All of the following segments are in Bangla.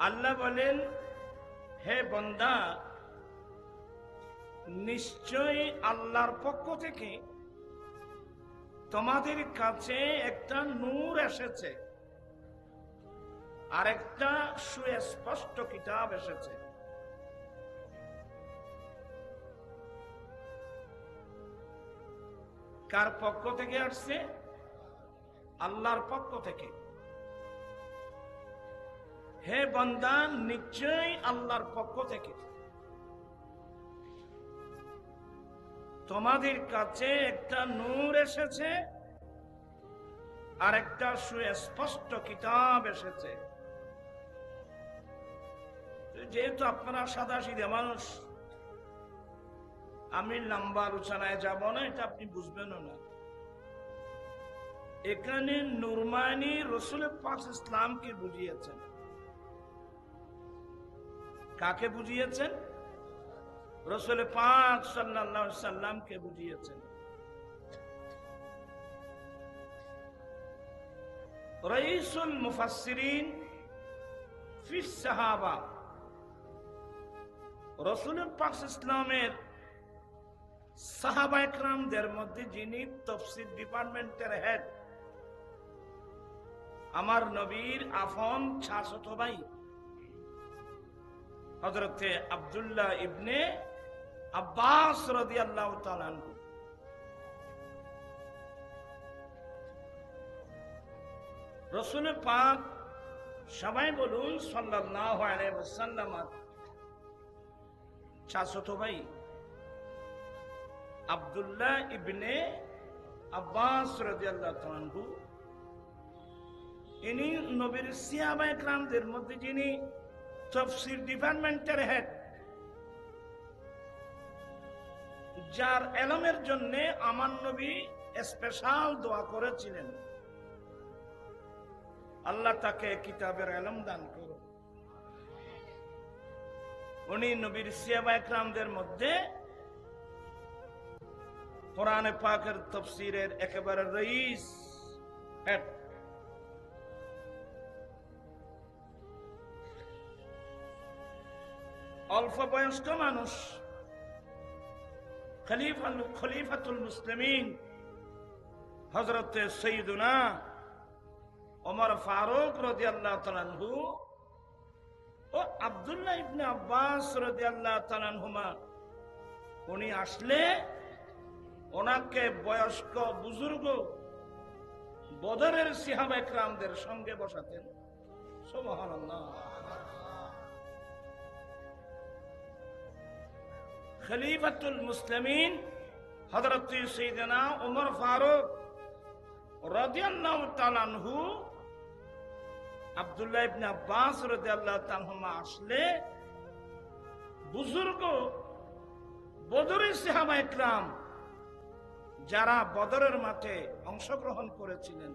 আল্লাহ বলেন, হে বান্দা, নিশ্চয়ই আল্লাহর পক্ষ থেকে তোমাদের কাছে একটা নূর এসেছে আর একটা সুস্পষ্ট কিতাব এসেছে। কার পক্ষ থেকে আসছে? আল্লাহর পক্ষ থেকে। হে বান্দা, নিশ্চয়ই আল্লাহর পক্ষ থেকে তোমাদের কাছে একটা নূর এসেছে আর একটা সুস্পষ্ট কিতাব এসেছে। যেহেতু আপনারা সাদাসিধে মানুষ, আমি লম্বা আলোচনায় যাব না, এটা আপনি বুঝবেনও না। এখানে নুরমানি রসুল পাক ইসলামকে বুঝিয়েছেন। কাকে বুঝিয়েছেন? রসুল পাক সাল্লাল্লাহু আলাইহি সাল্লামকে বুঝিয়েছেন। রাইসুল মুফাসসিরিন ফিস সাহাবা, রসুল পাক ইসলামের সাহাবায়ে কেরামদের মধ্যে যিনি তাফসীর ডিপার্টমেন্টের হেড, আমার নবীর আফন চাচাত ভাই হযরতে আব্দুল্লাহ ইবনে আব্বাস রাদিয়াল্লাহু তাআলা আনহু। রাসূল পাক, সবাই বলুন সাল্লাল্লাহু আলাইহি ওয়াসাল্লাম, চাচাত ভাই আব্দুল্লাহ ইবনে আব্বাস রাদিয়াল্লাহু তাআলা আনহু, ইনি নবীর সাহাবায়ে কেরামদের মধ্যে যিনি তাফসীর ডিপার্টমেন্টের হেড, যার ইলমের জন্য আমার নবী স্পেশাল দোয়া করেছিলেন, আল্লাহ তাকে কিতাবের ইলম দান করুন। উনি নবীর সাহাবায়ে কেরামদের মধ্যে কোরআনে পাকের তাফসীরের একেবারে রইস হেড। অল্প বয়স্ক মানুষ, খলিফাতুল মুসলিমিন হযরত সাইয়্যিদুনা ওমর ফারুক রাদিয়াল্লাহু তাআলা আনহু ও আব্দুল্লাহ ইবনে আব্বাস রাদিয়াল্লাহু তাআলা আনহুমা, উনি আসলে ওনাকে বয়স্ক বুজুর্গ বদরের সাহাবায়ে কেরামদের সঙ্গে বসাতেন। সুবহানাল্লাহ। খলিফাতুল মুসলিমিন হযরত সাইয়্যিদনা ওমর ফারুক রাদিয়াল্লাহু তাআলা আনহু আব্দুল্লাহ ইবনে আব্বাস রাদিয়াল্লাহু তাআলা আনহুমা আসলে বুজুর্গ বদরের সাহাবায়ে কেরাম যারা বদরের মাঠে অংশগ্রহণ করেছিলেন,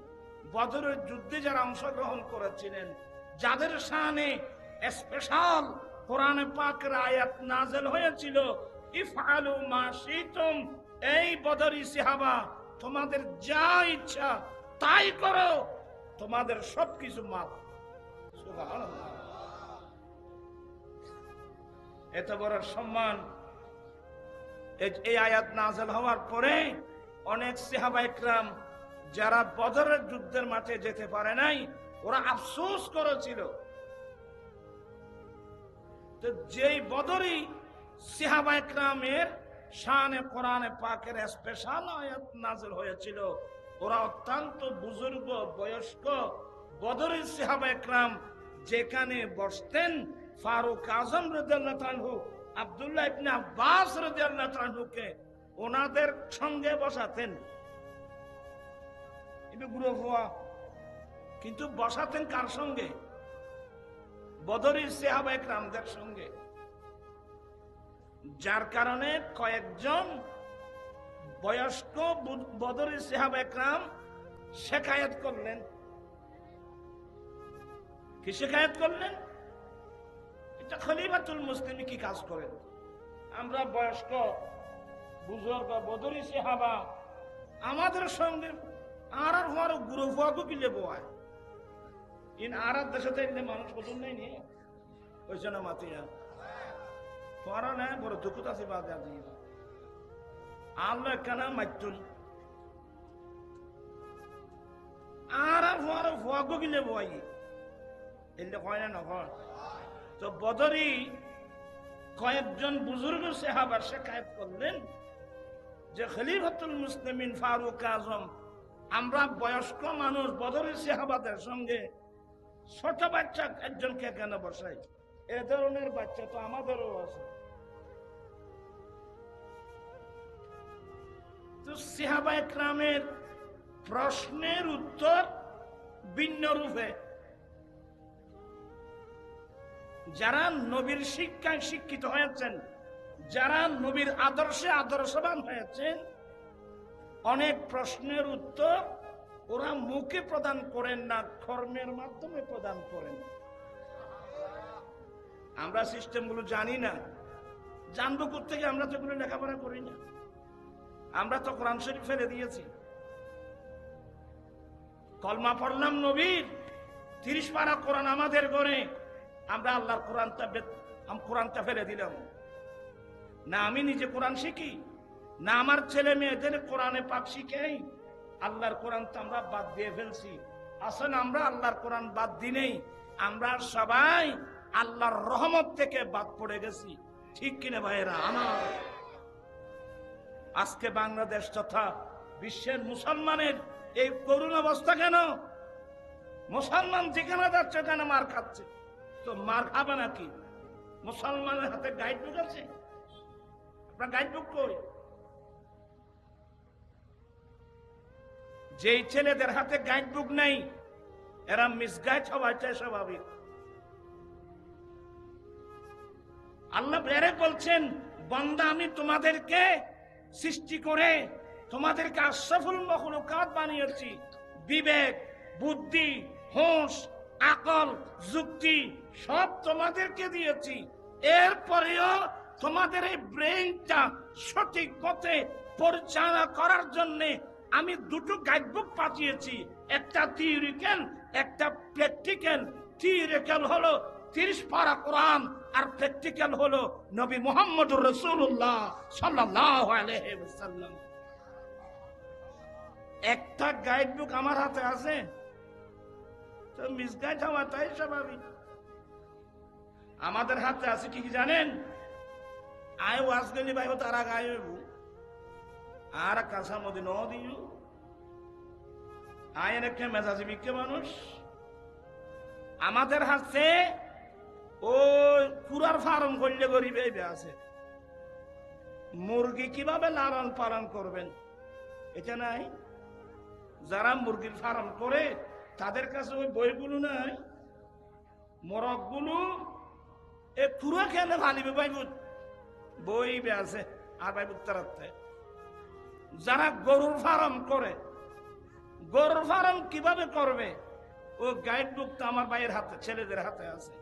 বদরের যুদ্ধে যারা অংশগ্রহণ করেছিলেন, যাদের শানে স্পেশাল কোরআনে পাকের আয়াত নাযিল হয়েছিল, ইফআলু মা শিতুম, এই বদরি সাহাবা তোমাদের যা ইচ্ছা তাই করো, তোমাদের সবকিছু মাফ। সুবহানাল্লাহ। এত বড় সম্মান। এই আয়াত নাযিল হওয়ার পরে অনেক সাহাবায়ে কেরাম যারা বদরের যুদ্ধের মাঠে যেতে পারে নাই, ওরা আফসোস করেছিল। তো যেই বদরি সাহাবায়ে কেরামের শানে কোরআনে পাকের স্পেশাল আয়াত নাযিল হয়েছিল, ওরা অত্যন্ত বুজুর্গ বয়স্ক বদরি সাহাবায়ে কেরাম যেখানে বসতেন, ফারুক আজম রাদিয়াল্লাহু তাআলা আনহু আব্দুল্লাহ ইবনে আব্বাস রাদিয়াল্লাহু তাআলা আনহুকে ওনাদের সঙ্গে বসাতেন। এটা গুরু হওয়া, কিন্তু বসাতেন কার সঙ্গে? বদরের সাহাবায়ে কেরামদের সঙ্গে। যার কারণে কয়েকজন বয়স্ক বদরের সাহাবায়ে কেরাম শিকায়াত করলেন। কি শিকায়াত করলেন? এটা খলিফাতুল মুসলিমিন কি কাজ করেন? আমরা বয়স্ক বুজুর্গ বদরি সাহাবা, আমাদের সঙ্গে আর হওয়ার গুরু হওয়া কিলে বোয়ায় ইন আর দেশে মানুষ বদল নেই। ওইছে না মাতিয়া পড়া নাই বড় দুঃখত আছে বাদ দিয়ে আল্লাহ কেন মাইতুন আর ফুয়াগো গিলে বই এলে কয় না নকল তো বদরি কয়েকজন বুজুর্গ সাহাবা শেখায়ত করলেন যে খলিফাতুল মুসলিমিন ফারুক আজম আমরা বয়স্ক মানুষ বদরি সাহাবাদের সঙ্গে ছোট বাচ্চা একজনকে কেন বসাই এ ধরনের বাচ্চা তো আমাদেরও আছে তো সাহাবা একরামের প্রশ্নের উত্তর ভিন্ন রূপে যারা নবীর শিক্ষায় শিক্ষিত হয়েছেন যারা নবীর আদর্শে আদর্শবান হয়েছেন অনেক প্রশ্নের উত্তর ওরা মুখে প্রদান করেন না কর্মের মাধ্যমে প্রদান করেন আমরা সিস্টেমগুলো জানি না জানবো কোত্থেকে আমরা তো এগুলো লেখাপড়া করি না আমরা তো কোরআন শরীফ ফেলে দিয়েছি কলমা পড়লাম নবীর 30 পারা কোরআন আমাদের ঘরে আমরা আল্লাহর কোরআনটা ফেলে দিলাম না আমি নিজে কোরআন শিখি না আমার ছেলে মেয়েদের কোরআনে পাক শিখাই আল্লাহর কোরআনটা আমরা বাদ দিয়ে ফেলছি আসলে আমরা আল্লাহর কোরআন বাদ দিই নেই আমরা সবাই আল্লাহর রহমত থেকে বাদ পড়ে গেছি ঠিক কিনা ভাইয়েরা আমার আজকে বাংলাদেশ তথা বিশ্বের মুসলমানের এই করুণ অবস্থা কেন মুসলমান যেখানে যাচ্ছে কেন মার খাচ্ছে তো মার খাবে নাকি মুসলমানের হাতে গাইড বুক আছে আপনার গাইড বুক কই যেই ছেলেদের হাতে গাইড বুক নেই এরা মিসগাইড হওয়াটাই স্বাভাবিক আল্লাহ বেরে বলছেন বান্দা আমি তোমাদেরকে সৃষ্টি করে তোমাদেরকে আশরাফুল মাখলুকাত বানিয়েছি বিবেক বুদ্ধি হোশ আকল যুক্তি সব তোমাদেরকে দিয়েছি এরপরেও তোমাদের এই ব্রেইনটা সঠিক পথে পরিচালনা করার জন্য আমি দুটো গাইডবুক পাঠিয়েছি একটা থিওরিক্যাল একটা প্র্যাকটিক্যাল থিওরিক্যাল হলো 30 পারা কোরআন আর প্র্যাকটিক্যাল হলো নবী মুহাম্মদুর রাসূলুল্লাহ সাল্লাল্লাহু আলাইহি ওয়াসাল্লাম একটা গাইডবুক আমার হাতে আছে তো মিসগাইড হওয়াটাই স্বাভাবিক আমাদের হাতে আছে কি জানেন আয় ওয়াজ গলি ভাই তারা গায়ে আর কাঁচা মদি ন দিও আয়ের একটা মেজাজি বিজ্ঞ মানুষ আমাদের হাতে ও পুরার ফার্ম করলে গরিব এই আছে মুরগি কিভাবে লালন পালন করবেন এটা নাই যারা মুরগির ফার্ম করে তাদের কাছে ওই বইগুলো নাই মোরগগুলো এ পুরো খেলে ভালিবে বাইবুত বই আছে আর বাইবুত তারাতে যারা গরুর ফার্ম করে গরুর ফার্ম কিভাবে করবে ও গাইড বুক তো আমার ভাইয়ের হাতে ছেলেদের হাতে আছে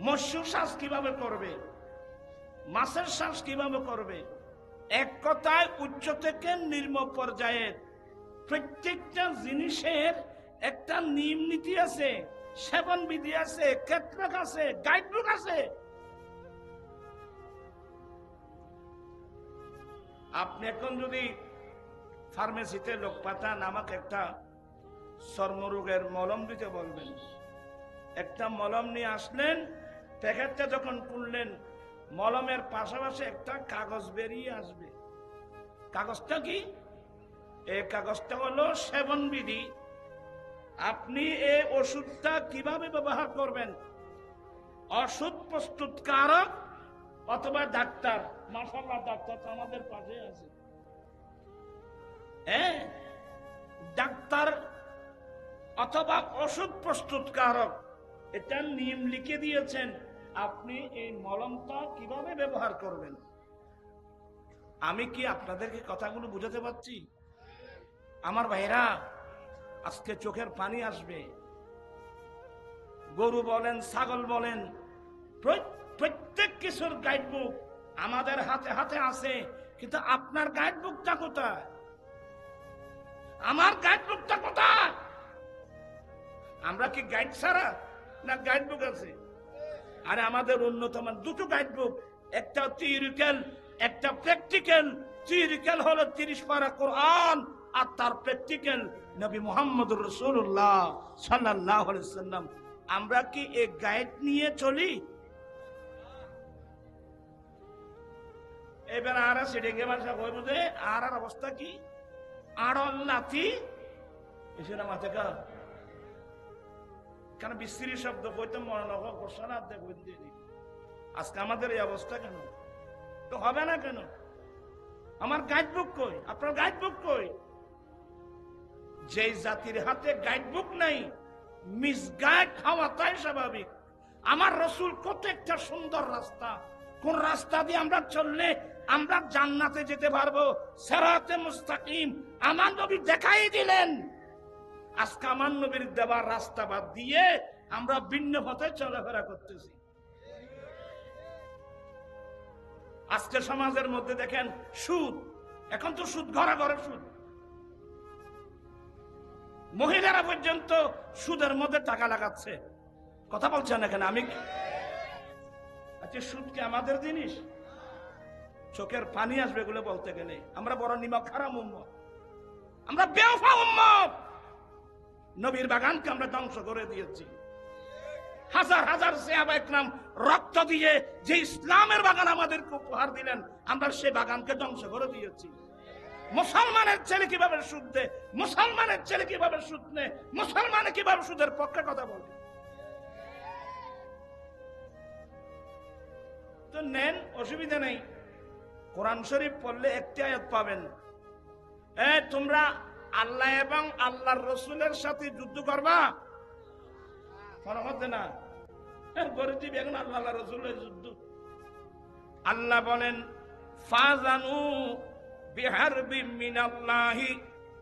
মৎস্য চাষ কিভাবে করবে মাছের চাষ কিভাবে করবে এক কথায় উচ্চ থেকে নিম্ন পর্যায়ের প্রত্যেকটা জিনিসের একটা নিয়ম নীতি আছে সেবন বিধি আছে ক্ষেত্রক আছে গাইডবুক আছে আপনি এখন যদি ফার্মেসিতে লোক পাঠান আমাকে একটা চর্মরোগের মলম দিতে বলবেন একটা মলম নিয়ে আসলেন প্যাকেটটা যখন খুললেন মলমের পাশাপাশি একটা কাগজ বেরিয়ে আসবে কাগজটা কি এই কাগজটা হলো সেবন বিধি আপনি এই ওষুধটা কিভাবে ব্যবহার করবেন ওষুধ প্রস্তুতকারক অথবা ডাক্তার মাশাআল্লাহ ডাক্তার তো আমাদের পাশে আছে হ্যাঁ ডাক্তার অথবা ওষুধ প্রস্তুতকারক এটা নিয়ম লিখে দিয়েছেন আপনি এই মলমটা কিভাবে ব্যবহার করবেন আমি কি আপনাদেরকে কথাগুলো বুঝাতে পারছি আমার ভাইরা আজকে চোখের পানি আসবে গরু বলেন ছাগল বলেন প্রত্যেক কিছুর গাইডবুক আমাদের হাতে হাতে আছে কিন্তু আপনার গাইডবুকটা কোথায় আমার গাইডবুকটা কোথায় আমরা কি গাইড ছাড়া না গাইডবুক আছে আর আমাদের উন্নত মান দুটো গাইড বুক, একটা থিওরিক্যাল, একটা প্র্যাকটিক্যাল। থিওরিক্যাল হলো 30 পারা কোরআন, আর তার প্র্যাকটিক্যাল নবী মুহাম্মদুর রাসূলুল্লাহ সাল্লাল্লাহু আলাইহি ওয়াসাল্লাম। আমরা কি এই গাইড নিয়ে চলি? এবার আর সেটাকে ভাষা কইব যে আর অবস্থা কি, আর লাথি এসে না মাথা কা কেন বিশ্রী শব্দ কইতে মনে না করছে না। আজকে আমাদের এই অবস্থা কেন? তো হবে না কেন? আমার গাইড বুক কই? আপনার গাইড বুক কই? যেই জাতির হাতে গাইড বুক নাই, মিসগাইড হওয়া তাই স্বাভাবিক। আমার রসুল কত একটা সুন্দর রাস্তা, কোন রাস্তা দিয়ে আমরা চললে আমরা জান্নাতে যেতে পারবো, সিরাতে মুস্তাকিম আমার নবী দেখাই দিলেন। আজকে আমার নবীর দেওয়ার রাস্তা বাদ দিয়ে আমরা ভিন্ন পথে চলাফেরা করতেছি। আজকে সমাজের মধ্যে দেখেন সুদ, এখন তো সুদ ঘরে ঘরে সুদ, মহিলারা পর্যন্ত সুদের মধ্যে টাকা লাগাচ্ছে। কথা বলছেন এখানে আমি? আচ্ছা, সুদ কি আমাদের জিনিস? চোখের পানি আসবে এগুলো বলতে গেলে। আমরা বড় নিমক হারাম উম্মত, আমরা বেওফা উম্মত। নবীর বাগানকে আমরা ধ্বংস করে দিয়েছি। হাজার হাজার সাহাবা ইকরাম রক্ত দিয়ে যে ইসলামের বাগান আমাদেরকে উপহার দিলেন, আমরা সেই বাগানকে ধ্বংস করে দিয়েছি। মুসলমানের ছেলে কিভাবে সুদ দেয়, মুসলমানের ছেলে কিভাবে সুদ নেয়, মুসলমান কিভাবে সুদের পক্ষে কথা বলে। তো নেন, অসুবিধা নেই। কোরআন শরীফ পড়লে একটি আয়াত পাবেন, তোমরা আল্লাহ এবং আল্লাহর রসুলের সাথে যুদ্ধ করবা। না গরিব এখন আল্লাহ রসুলের যুদ্ধ। আল্লাহ বলেন ফাজানু বিহারবি মিনাল্লাহি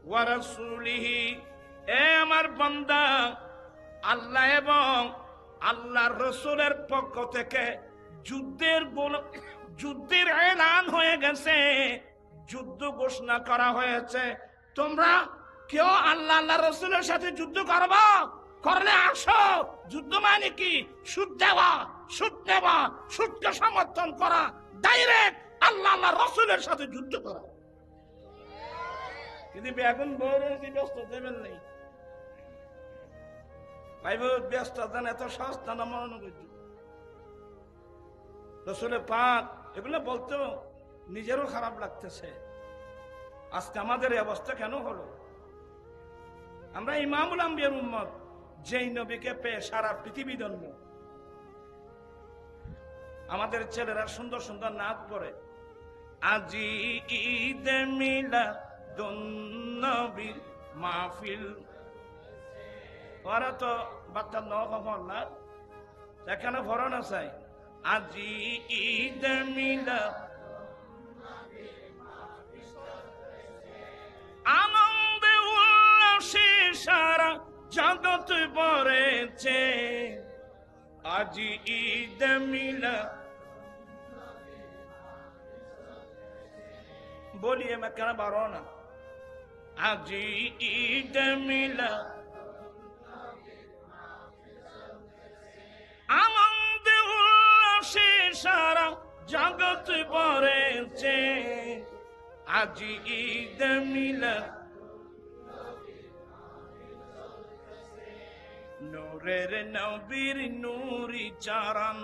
ওয়া রাসূলিহি, এ আমার বান্দা, আল্লাহ এবং আল্লাহর রসুলের পক্ষ থেকে যুদ্ধের এলান হয়ে গেছে, যুদ্ধ ঘোষণা করা হয়েছে। তোমরা কেউ আল্লাহ আল্লাহ রসুলের সাথে যুদ্ধ করবা, করলে আসো। যুদ্ধ মানে কি? সুদ দেওয়া, সুদ নেওয়া, সুদকে সমর্থন করা, ডাইরেক্ট আল্লাহ আল্লাহ রসুলের সাথে যুদ্ধ করা। কিন্তু এখন বড় ব্যস্ত দেবেন নেই ভাই, ব্যস্ত দেন, এত সস্তা না মনে করছি। রসুলের পাক এগুলো বলতেও নিজেরও খারাপ লাগতেছে। আজকে আমাদের এই অবস্থা কেন হলো? আমরা ইমামুল আম্বিয়ার উম্মত, যেই নবীকে পেয়ে সারা পৃথিবী ধন্য। আমাদের ছেলেরা সুন্দর সুন্দর নাচ করে, আজি ঈদে মিলাদুন নবীর মাহফিল। ওরা তো বাচ্চা নখন না, এখানে ভরনা চাই। আজি ঈদে মিলাদ আনন্দে উল্লাসে সারা জগৎ ভরেছে। আজি ঈদ মিলাদ বলিয়ে मैं कहना बारो ना। আজি ঈদ মিলাদ আনন্দে উল্লাসে সারা জগৎ ভরেছে। আজি ঈদ মিলাদ নূরের নবীর নূরি চারণ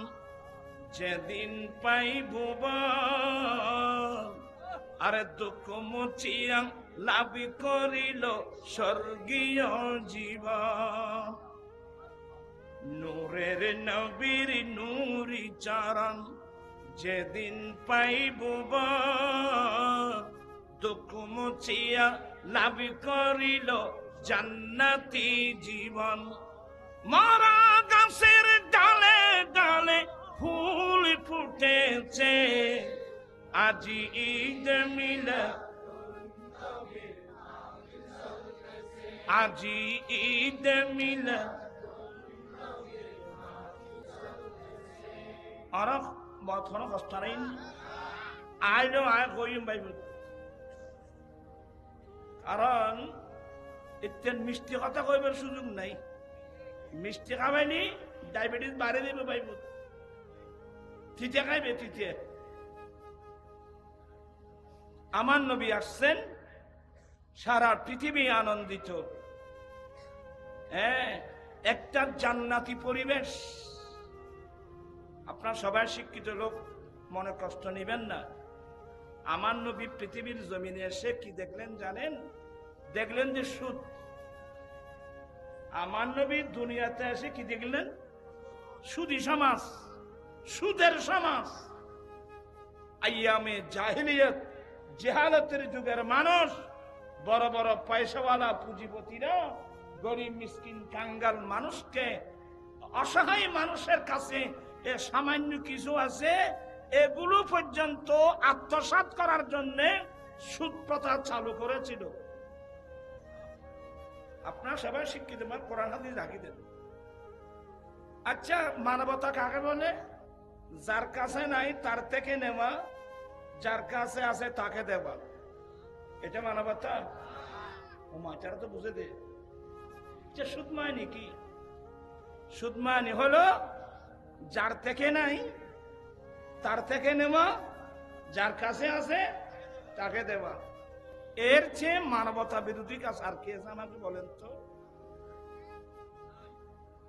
যেদিন পাইব, আরে দুঃখ মুছিয়া লাভ করিল স্বর্গীয় জীবন। নূরের নবীর নূরি চারণ যেদিন পাইব, দুঃখ মুছিয়া লাভ করিল জান্নাতি জীবন। মরা গাছের ডালে ডালে ফুল ফুটেছে। আজি ঈদ মিলাদ, আজি ঈদ মিলাদ। আর বছর কষ্ট নাই আইলো আয় কইম ভাই, কারণ ইত্যাদি মিষ্টি কথা কইবার সুযোগ নাই। মিষ্টি খাবাইনি ডায়াবেটিস বাড়ে দেবে ভাই। তিতে খাইবে তিতে। আমার নবী আসছেন, সারা পৃথিবী আনন্দিত। হ্যাঁ, একটা জান্নাতি পরিবেশ। আপনার সবাই শিক্ষিত লোক, মনে কষ্ট নিবেন না। আমার নবী পৃথিবীর জমিনে এসে কি দেখলেন জানেন? দেখলেন যে সুদ। আমার নবী দুনিয়াতে এসে কি দেখলেন? সুদী সমাজ, সুদের সমাজ। আইয়ামে জাহিলিয়ত, জেহালতের যুগের মানুষ, বড় বড় পয়সাওয়ালা পুঁজিপতিরা গরিব মিসকিন কাঙ্গাল মানুষকে, অসহায় মানুষের কাছে এ সামান্য কিছু আছে এগুলো পর্যন্ত আত্মসাৎ করার জন্য সুদ প্রথা চালু করেছিল। আপনারা সবাই শিক্ষিত, কোরআন হাদিস রাখি দেন। আচ্ছা, মানবতা কাকে বলে? যার কাছে নাই তার থেকে নেওয়া, যার কাছে আছে তাকে দেওয়া, এটা মানবতা? ও মাচারা তো বুঝে দে যে সুদ মানে কি? সুদ মানে হলো যার থেকে নাই তার থেকে নেওয়া, যার কাছে আছে তাকে দেওয়া। এর চেয়ে মানবতা বিরোধী কাজ আর কি আছে আমাকে বলেন তো?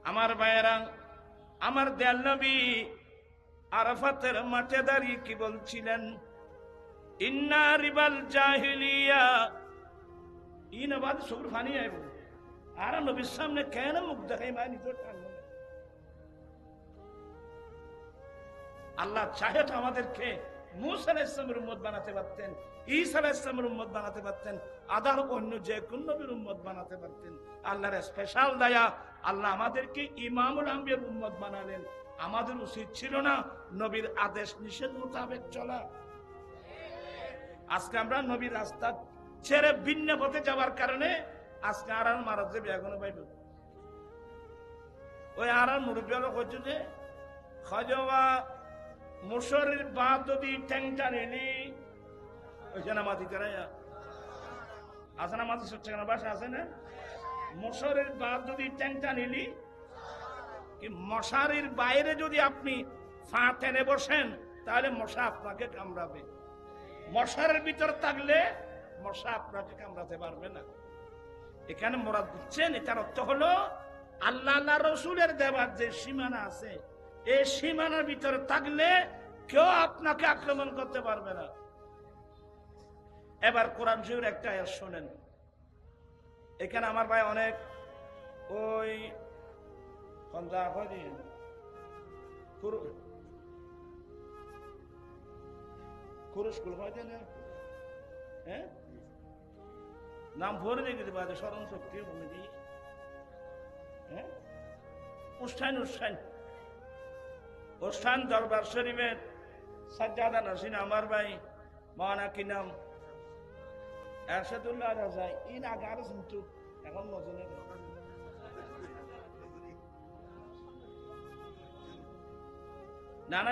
আমার ভাইয়েরা, আমার দয়াল নবী আরাফাতের মাঠে দাঁড়িয়ে কি বলছিলেন? ইন্না রিবাল জাহিলিয়া ইনাবাদ সবুর ফানি আইব। আর নবীর সামনে কেন মুখ দেখাই মানি তো টানবো না। আল্লাহ চাহে তো আমাদেরকে মুসা আলাইহিস সালামের উম্মত বানাতে পারতেন, ঈসা আলাইহিস সালামের উম্মত বানাতে পারতেন, আদার অন্য যে কোন নবীর উম্মত বানাতে পারতেন। আল্লাহর স্পেশাল দয়া, আল্লাহ আমাদেরকে ইমামুল আম্বিয়ার উম্মত বানালেন। আমাদের উচিত ছিল না নবীর আদেশ নিষেধ মোতাবেক চলা? আজকে আমরা নবীর রাস্তা ছেড়ে ভিন্ন পথে যাওয়ার কারণে আজকে আরান মারা যাবে এখনো পাইব। ওই আরান মুরব্বী হলো হচ্ছে যে খজওয়া মুসরের বাদ যদি ট্যাংটা নিলি ওইখানে মাটি করাইয়া আছে না? মাটি সচ্ছাখানা বাসা আছে না? মশারির বাদ যদি ট্যাংটা নিলি, কি মশারির বাইরে যদি আপনি ফা টেনে বসেন তাহলে মশা আপনাকে কামড়াবে। মশারের ভিতর থাকলে মশা আপনাকে কামড়াতে পারবে না। এখানে মোরাদ বুঝছেন? এটার অর্থ হলো আল্লাহ রসুলের দেওয়ার যে সীমানা আছে, এই সীমানার ভিতরে থাকলে কেউ আপনাকে আক্রমণ করতে পারবে না। এবার কোরআন শরীফের একটা আয়াত শোনেন। এখানে আমার ভাই অনেক ওই নাম ভরে রেখে দেবো স্মরণ শক্তি অনুষ্ঠান দরবার শরীফের সাজ্জাদা নসীন আমার ভাই মাওলানা কি নাম এরশাদুল্লাহ রাজা ইন আগার কিন্তু এখন নজনে না না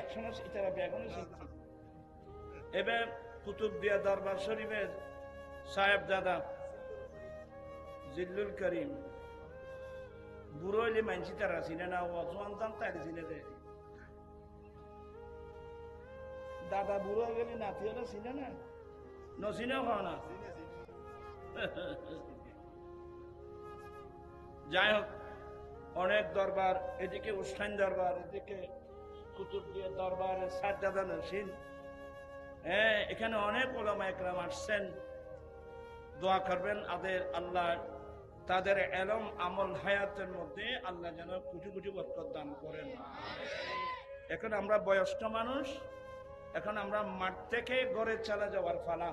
একসময় এটা এখনো শিখছি। এবার কুতুবদিয়া দরবার শরীফের সাহেব দাদা জিল্লুল করিম বুড়ো হইলে মানসি তারা চিনে না, অজওয়ান দাম তাই চিনে দে। দাদা বুড়ো হয়ে গেলে নাতি হলে চিনে না, নচিনেও খাও না। যাই হোক, অনেক দরবার, এদিকে উস্তান দরবার, এদিকে কুতুবদিয়া দরবার, সাজ্জাদা নসীন। হ্যাঁ, এখানে অনেক ওলামা একরাম আসছেন। দোয়া করবেন আল্লাহ তাদের এলম আমল হায়াতের মধ্যে আল্লাহ যেন কুচু কুচু বরকত দান করেন। এখন আমরা বয়স্ক মানুষ, এখন আমরা মাঠ থেকে ঘরে চলে যাওয়ার ফালা।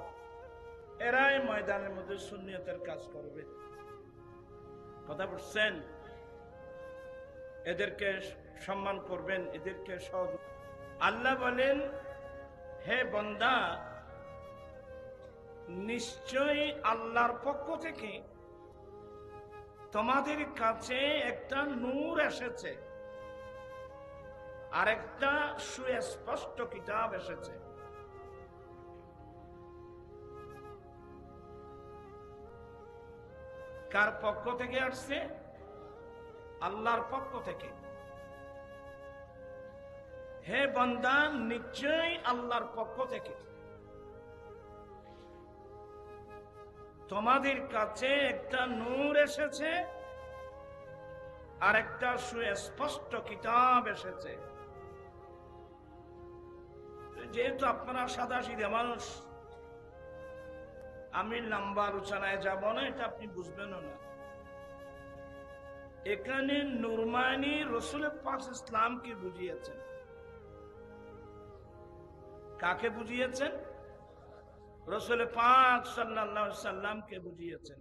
এরাই ময়দানের মধ্যে সুন্নিয়তের কাজ করবে। কথা বলছেন? এদেরকে সম্মান করবেন, এদেরকে সহযোগ। আল্লাহ বলেন, হে বান্দা, নিশ্চয়ই আল্লাহর পক্ষ থেকে তোমাদের কাছে একটা নূর এসেছে, আর একটা সুস্পষ্ট কিতাব এসেছে। কার পক্ষ থেকে আসছে? আল্লাহর পক্ষ থেকে। হে বান্দা, নিশ্চয়ই আল্লাহর পক্ষ থেকে তোমাদের কাছে একটা নূর এসেছে আর একটা সুস্পষ্ট কিতাব এসেছে। যেহেতু আপনারা সাদাসিধা মানুষ, আমি লম্বা আলোচনায় যাব না, এটা আপনি বুঝবেন না। এখানে নুরমানি রসুল পাক ইসলামকে বুঝিয়েছেন। কাকে বুঝিয়েছেন? রসুল পাক সাল্লাল্লাহু আলাইহি সাল্লামকে বুঝিয়েছেন।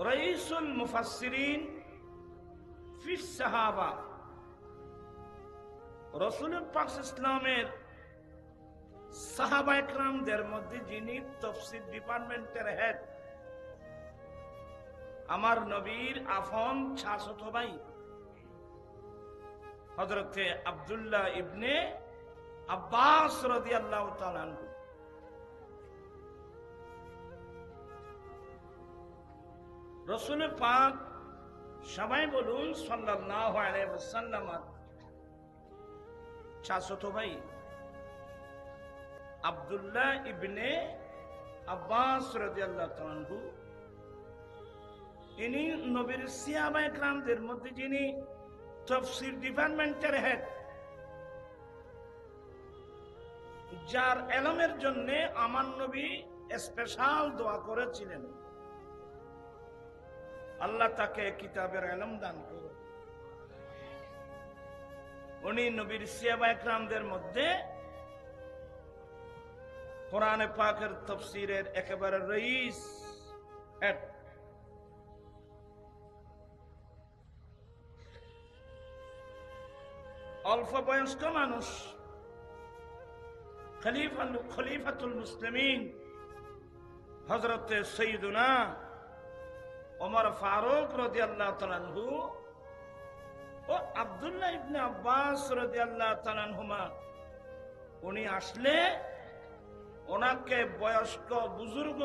রাইসুল মুফাসসিরিন ফিস সাহাবা, রসুল পাক ইসলামের সাহাবায়ে কেরামদের মধ্যে যিনি তাফসীর ডিপার্টমেন্টের হেড, আমার নবীর আফন চাচাতো ভাই হযরতে আব্দুল্লাহ ইবনে আব্বাস রাদিয়াল্লাহু তাআলা আনহু। রাসূল পাক, সবাই বলুন সাল্লাল্লাহু আলাইহি ওয়াসাল্লাম, চাচাতো ভাই আব্দুল্লাহ ইবনে আব্বাস রাদিয়াল্লাহু তাআলা আনহু, ইনি নবীর সাহাবায়ে কেরামদের মধ্যে যিনি তাফসীর ডিপার্টমেন্টের হেড, যার ইলমের জন্য আমার নবী স্পেশাল দোয়া করেছিলেন, আল্লাহ তাকে কিতাবের ইলম দান করুন। উনি নবীর সাহাবায়ে কেরামদের মধ্যে কোরআনে পাকের তাফসীরের একেবারে রইস হেড। অল্প বয়স্ক মানুষ, খলিফাতুল মুসলিমিন হযরতে সাইয়্যিদুনা ওমর ফারুক রাদিয়াল্লাহু তাআলা আনহু ও আব্দুল্লাহ ইবনে আব্বাস রাদিয়াল্লাহু তাআলা আনহুমা, উনি আসলে ওনাকে বয়স্ক বুজুর্গ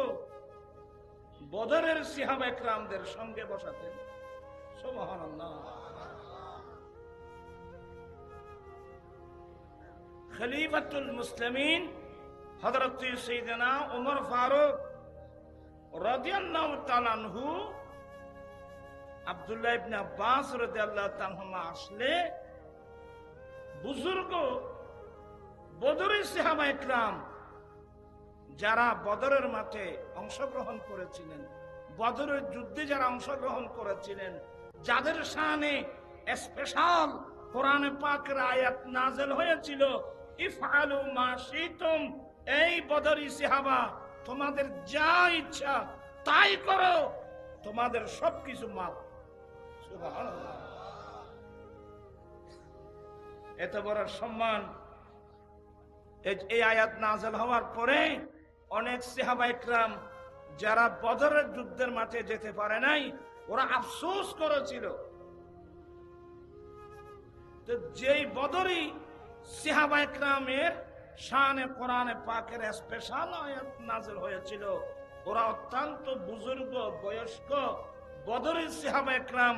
বদরের সাহাবায়ে কেরামদের সঙ্গে বসাতেন। সুবহানাল্লাহ। খলিফাতুল মুসলিমিন হযরত সাইয়্যিদনা ওমর ফারুক রাদিয়াল্লাহু তাআলা আনহু আব্দুল্লাহ ইবনে আব্বাস রাদিয়াল্লাহু তাআলা আনহুমা আসলে বুজুর্গ বদরের সাহাবায়ে কেরাম যারা বদরের মাঠে অংশগ্রহণ করেছিলেন, বদরের যুদ্ধে যারা অংশগ্রহণ করেছিলেন, যাদের শানে স্পেশাল কোরআনে পাকের আয়াত নাযিল হয়েছিল, ইফআলু মা শিতুম, এই বদরি সাহাবা তোমাদের যা ইচ্ছা তাই করো, তোমাদের সবকিছু মাফ। সুবহানাল্লাহ। এত বড় সম্মান। এই আয়াত নাযিল হওয়ার পরে অনেক সাহাবায়ে কেরাম যারা বদরের যুদ্ধের মাঠে যেতে পারে নাই, ওরা আফসোস করেছিল। তো যেই বদরি সাহাবায়ে কেরামের শানে কোরআনে পাকের স্পেশাল আয়াত নাযিল হয়েছিল, ওরা অত্যন্ত বুজুর্গ বয়স্ক বদরি সাহাবায়ে কেরাম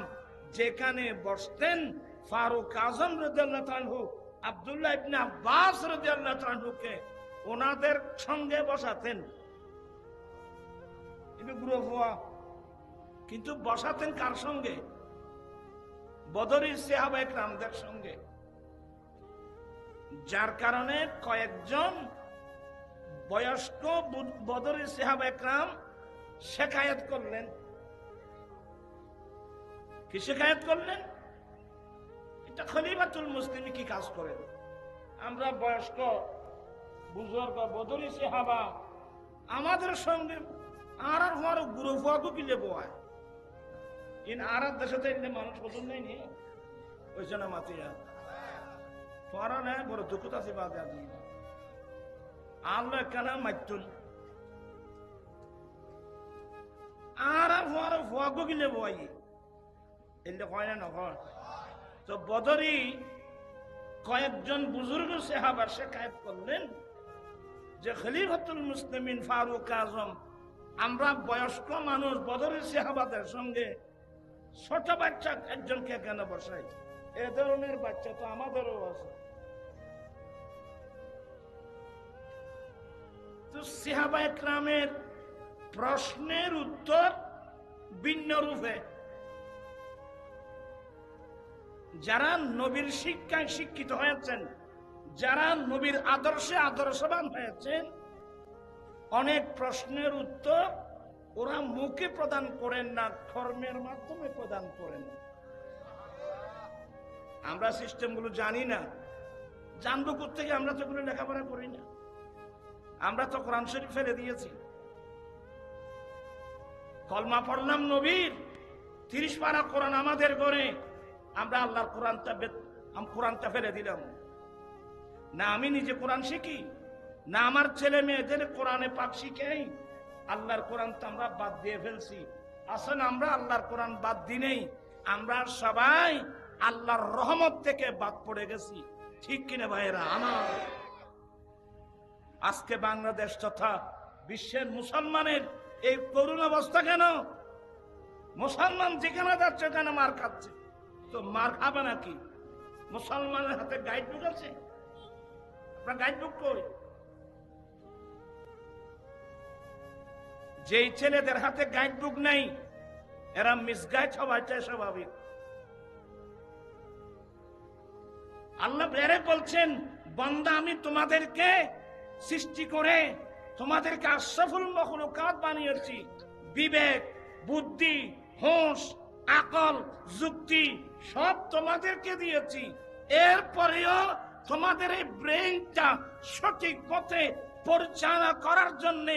যেখানে বসতেন, ফারুক আজম রাদিয়াল্লাহু আনহু আব্দুল্লাহ ইবনে আব্বাস রাদিয়াল্লাহু আনহুকে ওনাদের সঙ্গে বসাতেন। কিন্তু বসাতেন কার সঙ্গে? বদরি সাহাবায়ে কেরামদের সঙ্গে। যার কারণে কয়েকজন বয়স্ক বদরি সাহাবায়ে কেরাম শিকায়াত করলেন। কি শিকায়াত করলেন? এটা খলিফাতুল মুসলিমিন কি কাজ করেন? আমরা বয়স্ক বুজুর্গ বদরি সাহাবা আমাদের সঙ্গে আর হওয়ার গ্রুপ হওয়া কিলে বয় ইন আর দেশে তো মানুষ পছন্দ নেই, ওই জন্য মাতিয়া পড়া নেই, বড় দুঃখ আছে বাদে আদি আল্লাহ কেন মাতুন আর হওয়ার হওয়া কিলে বয় এলে হয় না নয়। তো বদরি কয়েকজন বুজুর্গ সাহাবা শিকায়াত করলেন যে খলিফাতুল মুসলিমিন ফারুক আজম, আমরা বয়স্ক মানুষ বদরের সাহাবাদের সঙ্গে ছোট বাচ্চা একজনকে কেন বসাই? এ ধরনের বাচ্চা তো আমাদেরও আছে। তো সাহাবায়ে কেরামের প্রশ্নের উত্তর ভিন্ন রূপে, যারা নবীর শিক্ষায় শিক্ষিত হয়েছেন, যারা নবীর আদর্শে আদর্শবান হয়েছেন, অনেক প্রশ্নের উত্তর ওরা মুখে প্রদান করেন না, কর্মের মাধ্যমে প্রদান করেন। আমরা সিস্টেমগুলো জানি না, জানবো কোত্থেকে? আমরা তো এগুলো লেখাপড়া করি না। আমরা তো কোরআন শরীফ ফেলে দিয়েছি। কলমা পড়লাম নবীর, 30 পারা কোরআন আমাদের ঘরে, আমরা আল্লাহর কোরআনটা ফেলে দিলাম না। আমি নিজে কোরআন শিখি না, আমার ছেলে মেয়েদের কোরআনে পাক শিখাই। আল্লাহর কোরআনটা আমরা বাদ দিয়ে ফেলছি। আসলে আমরা আল্লাহর কোরআন বাদ দিই নেই, আমরা সবাই আল্লাহর রহমত থেকে বাদ পড়ে গেছি। ঠিক কিনা ভাইয়েরা আমার? আজকে বাংলাদেশ তথা বিশ্বের মুসলমানের এই করুণ অবস্থা কেন? মুসলমান যেখানে যাচ্ছে কেন মার খাচ্ছে। তো মার খাবে নাকি? মুসলমানের হাতে গাইড বুক আছে? আপনার গাইড বুক কই? যেই ছেলেদের হাতে গাইড বুক নাই, এরা মিসগাইড হওয়াটাই স্বাভাবিক। আল্লাহ বেড়ে বলছেন, বান্দা আমি তোমাদেরকে সৃষ্টি করে তোমাদেরকে আশরাফুল মাখলুকাত বানিয়েছি। বিবেক, বুদ্ধি, হোশ, আকল, যুক্তি সব তোমাদেরকে দিয়েছি। এরপরেও তোমাদের এই ব্রেইনটা সঠিক পথে পরিচালনা করার জন্য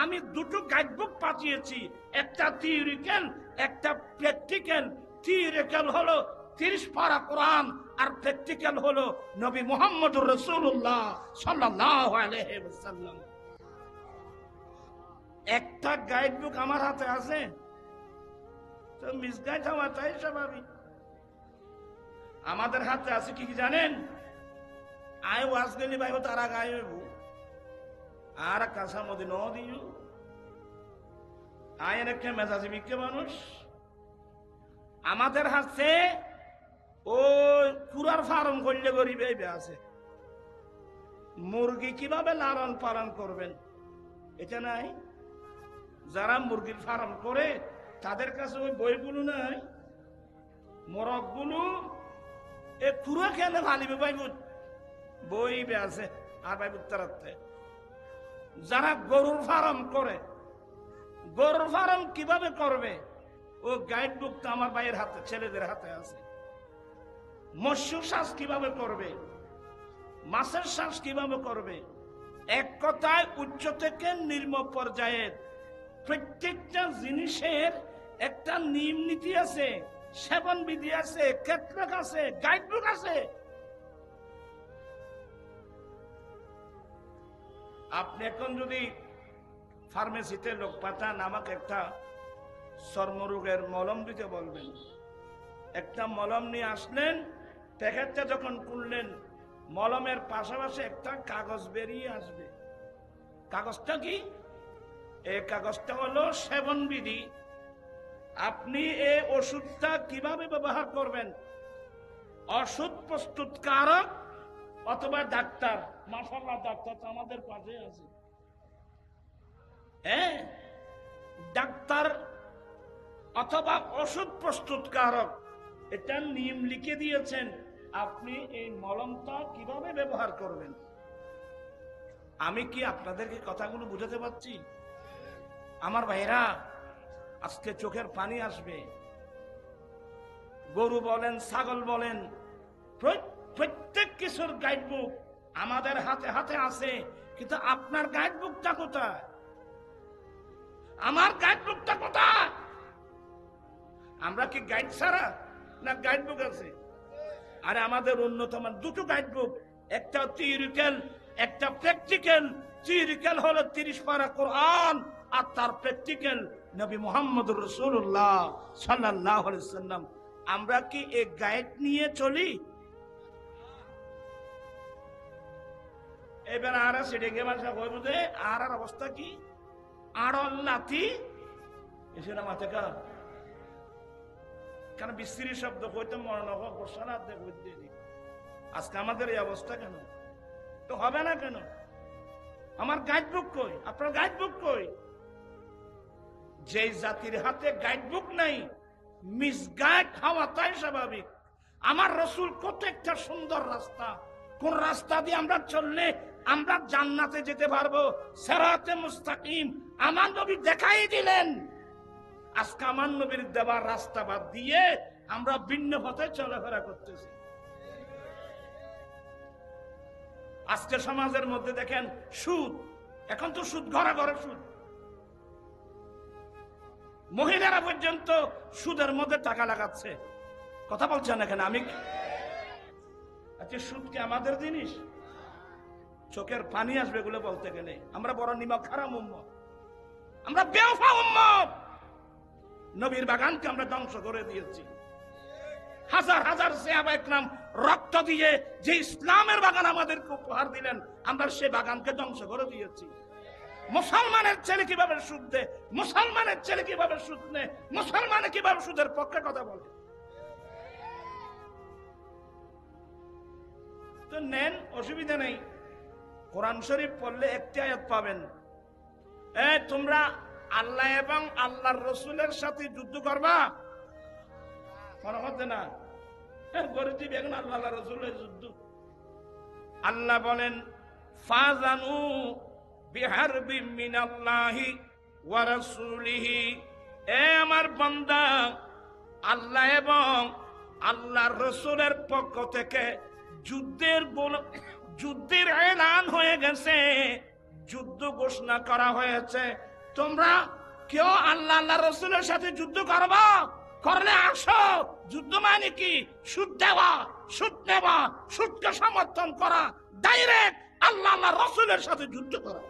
আমি দুটো গাইডবুক পাঠিয়েছি, একটা থিওরিক্যাল, একটা প্র্যাকটিক্যাল। থিওরিক্যাল হলো 30 পারা কোরআন, আর প্র্যাকটিক্যাল হলো নবী মুহাম্মদুর রাসূলুল্লাহ সাল্লাল্লাহু আলাইহি ওয়াসাল্লাম। একটা গাইডবুক আমার হাতে আছে, তো মিসগাইড হওয়াটাই স্বাভাবিক। আমাদের হাতে আছে কি জানেন? আয় ওয়াজ গেলি ভাই তারা গায়ে আর কাঁচা মদি ন দিও আয়ের একটা মেজাজি বিকে মানুষ। আমাদের হাতে ও কুরার ফার্ম করলে গরিবে আছে, মুরগি কিভাবে লালন পালন করবেন এটা নাই। যারা মুরগির ফার্ম করে তাদের কাছে ওই বইগুলো নাই, মোরগগুলো এ কুরা কেন ভালিবে ভাই বই আছে আর ভাই উত্তরাতে। যারা গরুর ফার্ম করে, গরুর ফার্ম কিভাবে করবে ও গাইড বুকটা আমার ভাইয়ের হাতে, ছেলেদের হাতে আছে। মৎস্য চাষ কিভাবে করবে, মাছের চাষ কিভাবে করবে, এক কথায় উচ্চ থেকে নিম্ন পর্যায়ের প্রত্যেকটা জিনিসের একটা নিয়ম নীতি আছে, সেবন বিধি আছে, ক্ষেত্রক আছে, গাইড বুক আছে। আপনি এখন যদি ফার্মেসিতে লোক পাঠান, আমাকে একটা চর্মরোগের মলম দিতে বলবেন, একটা মলম নিয়ে আসলেন, প্যাকেটটা যখন খুললেন, মলমের পাশাপাশি একটা কাগজ বেরিয়ে আসবে। কাগজটা কি? এই কাগজটা হলো সেবন বিধি। আপনি এই ওষুধটা কিভাবে ব্যবহার করবেন। ওষুধ প্রস্তুতকারক অথবা ডাক্তার, মাশাআল্লাহ ডাক্তার তো আমাদের পাশে আছে, হ্যাঁ, ডাক্তার অথবা ওষুধ প্রস্তুতকারক এটা নিয়ম লিখে দিয়েছেন আপনি এই মলমটা কিভাবে ব্যবহার করবেন। আমি কি আপনাদেরকে কথাগুলো বুঝাতে পারছি? আমার ভাইরা, আজকে চোখের পানি আসবে। গরু বলেন, ছাগল বলেন, প্রত্যেক কিছুর গাইডবুক আমাদের হাতে হাতে আছে, কিন্তু আপনার গাইডবুকটা কোথায়? আমার গাইডবুকটা কোথায়? আমরা কি গাইড ছাড়া না গাইডবুক আছে? আরে আমাদের উন্নতম দুটো গাইডবুক, একটা থিওরিক্যাল, একটা প্র্যাকটিক্যাল। থিওরিক্যাল হলো 30 পারা কোরআন, আর তার প্র্যাকটিক্যাল নবী মুহাম্মদুর রাসূলুল্লাহ সাল্লাল্লাহু আলাইহি ওয়াসাল্লাম। আমরা কি এই গাইড নিয়ে চলি? এবার আর সেডিংয়ে ভাষা কইব যে আর অবস্থা কি? আড়ল লাথি এসে না মাথা কা কারণ বিশ্রী শব্দ কইতে মনে না ঘোষণা কইতে। আজকে আমাদের এই অবস্থা কেন? তো হবে না কেন? আমার গাইড বুক কই? আপনার গাইড বুক কই? যে জাতির হাতে গাইড বুক নাই, মিসগাইড হওয়া তাই স্বাভাবিক। আমার রসুল কত একটা সুন্দর রাস্তা, কোন রাস্তা দিয়ে আমরা চললে আমরা জান্নাতে যেতে পারবো, সিরাতে মুস্তাকিম আমার নবী দেখাই দিলেন। আজকে আমার নবীর দেওয়ার রাস্তা বাদ দিয়ে আমরা ভিন্ন পথে চলাফেরা করতেছি। আজকে সমাজের মধ্যে দেখেন সুদ, এখন তো সুদ ঘরে ঘরে সুদ, মহিলারা পর্যন্ত সুদের মধ্যে টাকা লাগাচ্ছে। কথা বলছেন এখানে আমি? আচ্ছা, সুদ কি আমাদের জিনিস? চোখের পানি আসবে এগুলো বলতে গেলে। আমরা বড় নিমক হারাম উম্মত, আমরা বেওফা উম্মত। নবীর বাগানকে আমরা ধ্বংস করে দিয়েছি। হাজার হাজার সাহাবা ইকরাম রক্ত দিয়ে যে ইসলামের বাগান আমাদেরকে উপহার দিলেন, আমরা সেই বাগানকে ধ্বংস করে দিয়েছি। মুসলমানের ছেলে কিভাবে সুদ দেয়, মুসলমানের ছেলে কিভাবে সুদ নেয়, মুসলমান কিভাবে সুদের পক্ষে কথা বলে। তো নেন, অসুবিধা নেই। কোরআন শরীফ পড়লে একটি আয়াত পাবেন, তোমরা আল্লাহ এবং আল্লাহর রসুলের সাথে যুদ্ধ করবা। মনে হচ্ছে না গরিব এখন আল্লাহ রসুলের যুদ্ধ। আল্লাহ বলেন ফাজানু বিহারবি মিনাল্লাহি ওয়া রাসূলিহি, আমার বান্দা আল্লাহ এবং আল্লাহর রসুলের পক্ষ থেকে যুদ্ধের এলান হয়ে গেছে, যুদ্ধ ঘোষণা করা হয়েছে। তোমরা কেউ আল্লাহ আল্লাহ রসুলের সাথে যুদ্ধ করবা, করলে আসো। যুদ্ধ মানে কি? সুদ দেওয়া, সুদ নেওয়া, সুদকে সমর্থন করা, ডাইরেক্ট আল্লাহ আল্লাহ রসুলের সাথে যুদ্ধ করা।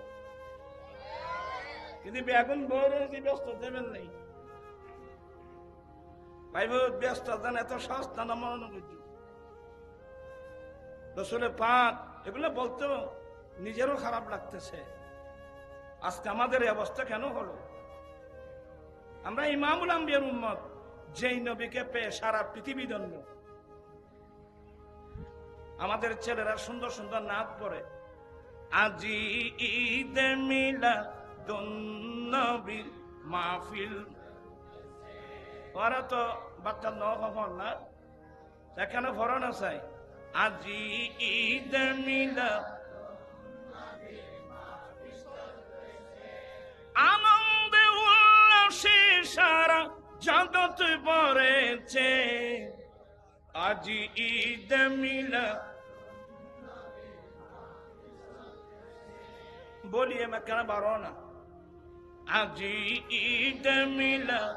কিন্তু এখন বড় ব্যস্ত দেবেন নেই ভাই, ব্যস্ত দেন, এত সস্তা না মনে করছি। রসুলের পাক এগুলো বলতো নিজেরও খারাপ লাগতেছে। আজকে আমাদের এই অবস্থা কেন হলো? আমরা ইমামুল আম্বিয়ার উম্মত, যেই নবীকে পেয়ে সারা পৃথিবী ধন্য। আমাদের ছেলেরা সুন্দর সুন্দর নাচ পড়ে, আজি ঈদ মিলাদুন নবীর মাহফিল। ওরা তো বাচ্চা নখন না, সেখানে ফরনা চাই। আজি ঈদ মিলাদ আনন্দে উল্লাসে সারা জগৎ ভরেছে, আজি ঈদ মিলাদ। বলিয়ে मैं কেন বারো না, আজি ঈদ মিলাদ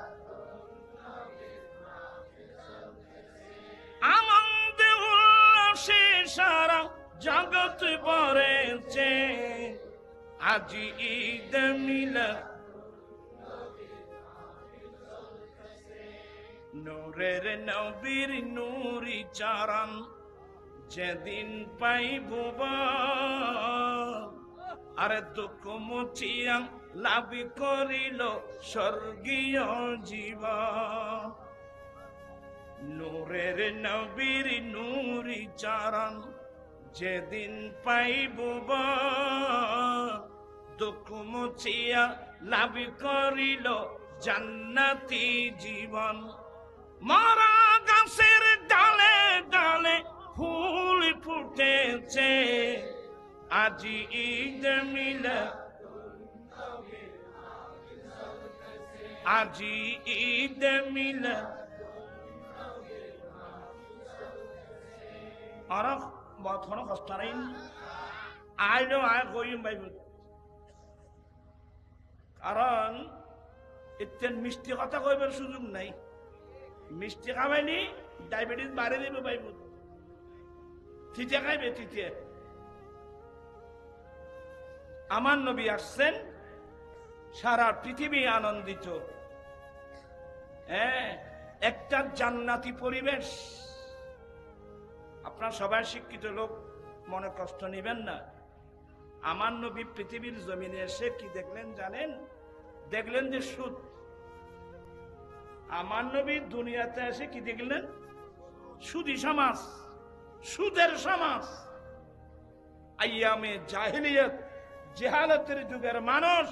আনন্দে উল্লাসে সারা জগৎ ভরেছে, আজি ঈদ মিলাদ। নূরের নবীর নূরি চারণ যেদিন পাইব, আরে দুঃখ মুছিয়া লাভ করিল স্বর্গীয় জীবন। নূরের নবীর নূরি চারণ যেদিন পাইব, দুঃখ মুছিয়া লাভ করিল জান্নাতি জীবন। মরা গাছের ডালে ডালে ফুল ফুটেছে, আজি ঈদ মিলাদ, আজি ঈদ মিলাদ। আর বর্তমানে কষ্ট নাই, আইলো আয় কইম ভাই, কারণ এতে মিষ্টি কথা কইবার সুযোগ নাই। মিষ্টি খাবাইনি ডায়াবেটিস বাড়ে দেবে ভাই, তিতে খাইবে তিতে। আমার নবী আসছেন, সারা পৃথিবী আনন্দিত। একটা জান্নাতি পরিবেশ। আপনার সবাই শিক্ষিত লোক, মনে কষ্ট নিবেন না। আমার নবী পৃথিবীর জমিনে এসে কি দেখলেন জানেন? দেখলেন যে সুদ, আমার নবী দুনিয়াতে এসে কি দেখলেন? সুদী সমাজ, সুদের সমাজ। আইয়ামে জাহিলিয়ত, জেহালতের যুগের মানুষ,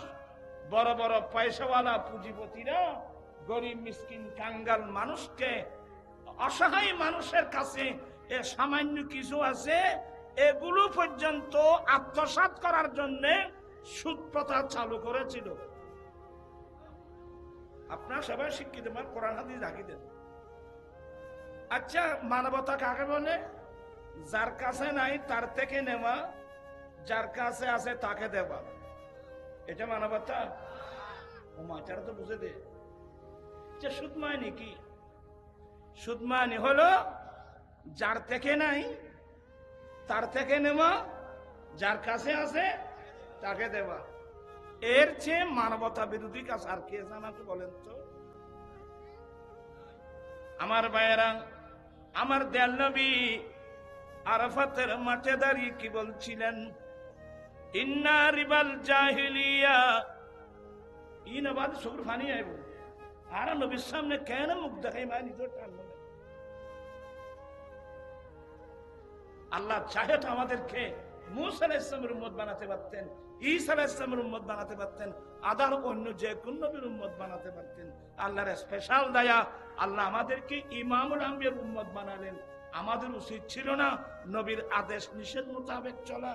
বড় বড় পয়সাওয়ালা পুঁজিপতিরা গরিব মিসকিন কাঙ্গাল মানুষকে, অসহায় মানুষের কাছে এ সামান্য কিছু আছে, এগুলো পর্যন্ত আত্মসাৎ করার জন্য সুদ প্রথা চালু করেছিল। আপনারা সবাই শিক্ষিত, মান কোরআন হাদিস রাখি দেন। আচ্ছা, মানবতা কাকে বলে? যার কাছে নাই তার থেকে নেওয়া, যার কাছে আছে তাকে দেওয়া, এটা মানবতা? ও মাচারা তো বুঝে দে। সুদ মানে কি? সুদ মানে হলো যার থেকে নাই তার থেকে নেওয়া, যার কাছে আছে তাকে দেওয়া। এর চেয়ে মানবতা বিরোধী কাজ আর কে জানাতে বলেন তো? আমার ভাইয়েরা, আমার দয়াল নবী আরাফাতের মাঠে দাঁড়িয়ে কি বলছিলেন? ইন্না রিবাল জাহিলিয়া ইনাবাদ সবর ফানি আইব। আর নবীর সামনে কেন মুখ দেখাই মা নিজের টান? আল্লাহ চাহে তো আমাদেরকে মুসা আলাইহিস সালামের উম্মত বানাতে পারতেন, ঈসা আলাইহিস সালামের উম্মত বানাতে পারতেন, আদার অন্য যে কোন নবীর উম্মত বানাতে পারতেন। আল্লাহর স্পেশাল দয়া, আল্লাহ আমাদেরকে ইমামুল আম্বিয়ার উম্মত বানালেন। আমাদের উচিত ছিল না নবীর আদেশ নিষেধ মোতাবেক চলা?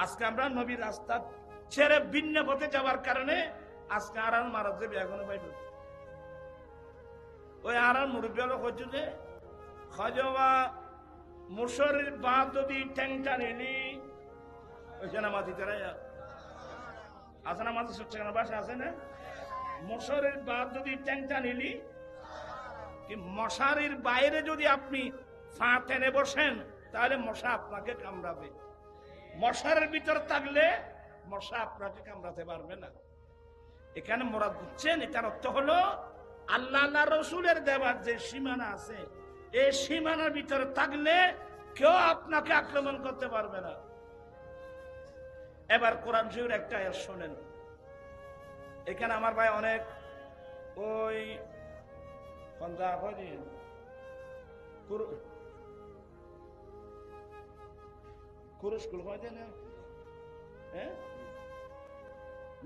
আজকে আমরা নবীর রাস্তা ছেড়ে ভিন্ন পথে যাওয়ার কারণে আজকে আরাম মারা যাবে। এখনো পাইব ওই আরাম মুরব্বী হলো হচ্ছে যে খজবা মুসরের বাদ যদি ট্যাংটা নিলি ওইখানে নামাজি তারা আছে না? মাঝে সচ্ছে বাসা আছে না? মশারির বাদ যদি ট্যাংটা নিলি, কি মশারির বাইরে যদি আপনি ফা টেনে বসেন তাহলে মশা আপনাকে কামড়াবে। মশারের ভিতর থাকলে মশা আপনাকে কামড়াতে পারবে না। এখানে মোরাদ বুঝছেন? এটার অর্থ হলো আল্লাহ রসুলের দেওয়ার যে সীমানা আছে, এই সীমানার ভিতরে থাকলে কেউ আপনাকে আক্রমণ করতে পারবে না। এবার কোরআন শরীফের একটা আয়াত শোনেন। এখানে আমার ভাই অনেক ওই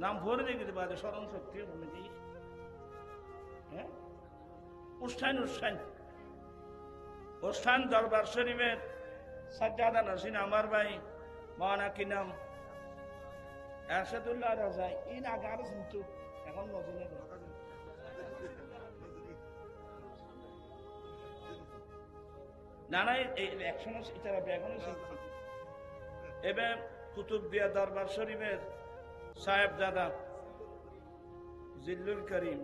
নাম ভরে দেখতে পারে স্মরণ শক্তি অনুষ্ঠান দরবার শরীফের সাজ্জাদা নাসিন আমার ভাই মাওলানা কি নাম এরশাদুল্লাহ রাজা ইন আগার কিন্তু এখন নতুন না না একশন এবার কুতুবদিয়া দরবার শরীফের সাহেব দাদা জিল্লুল করিম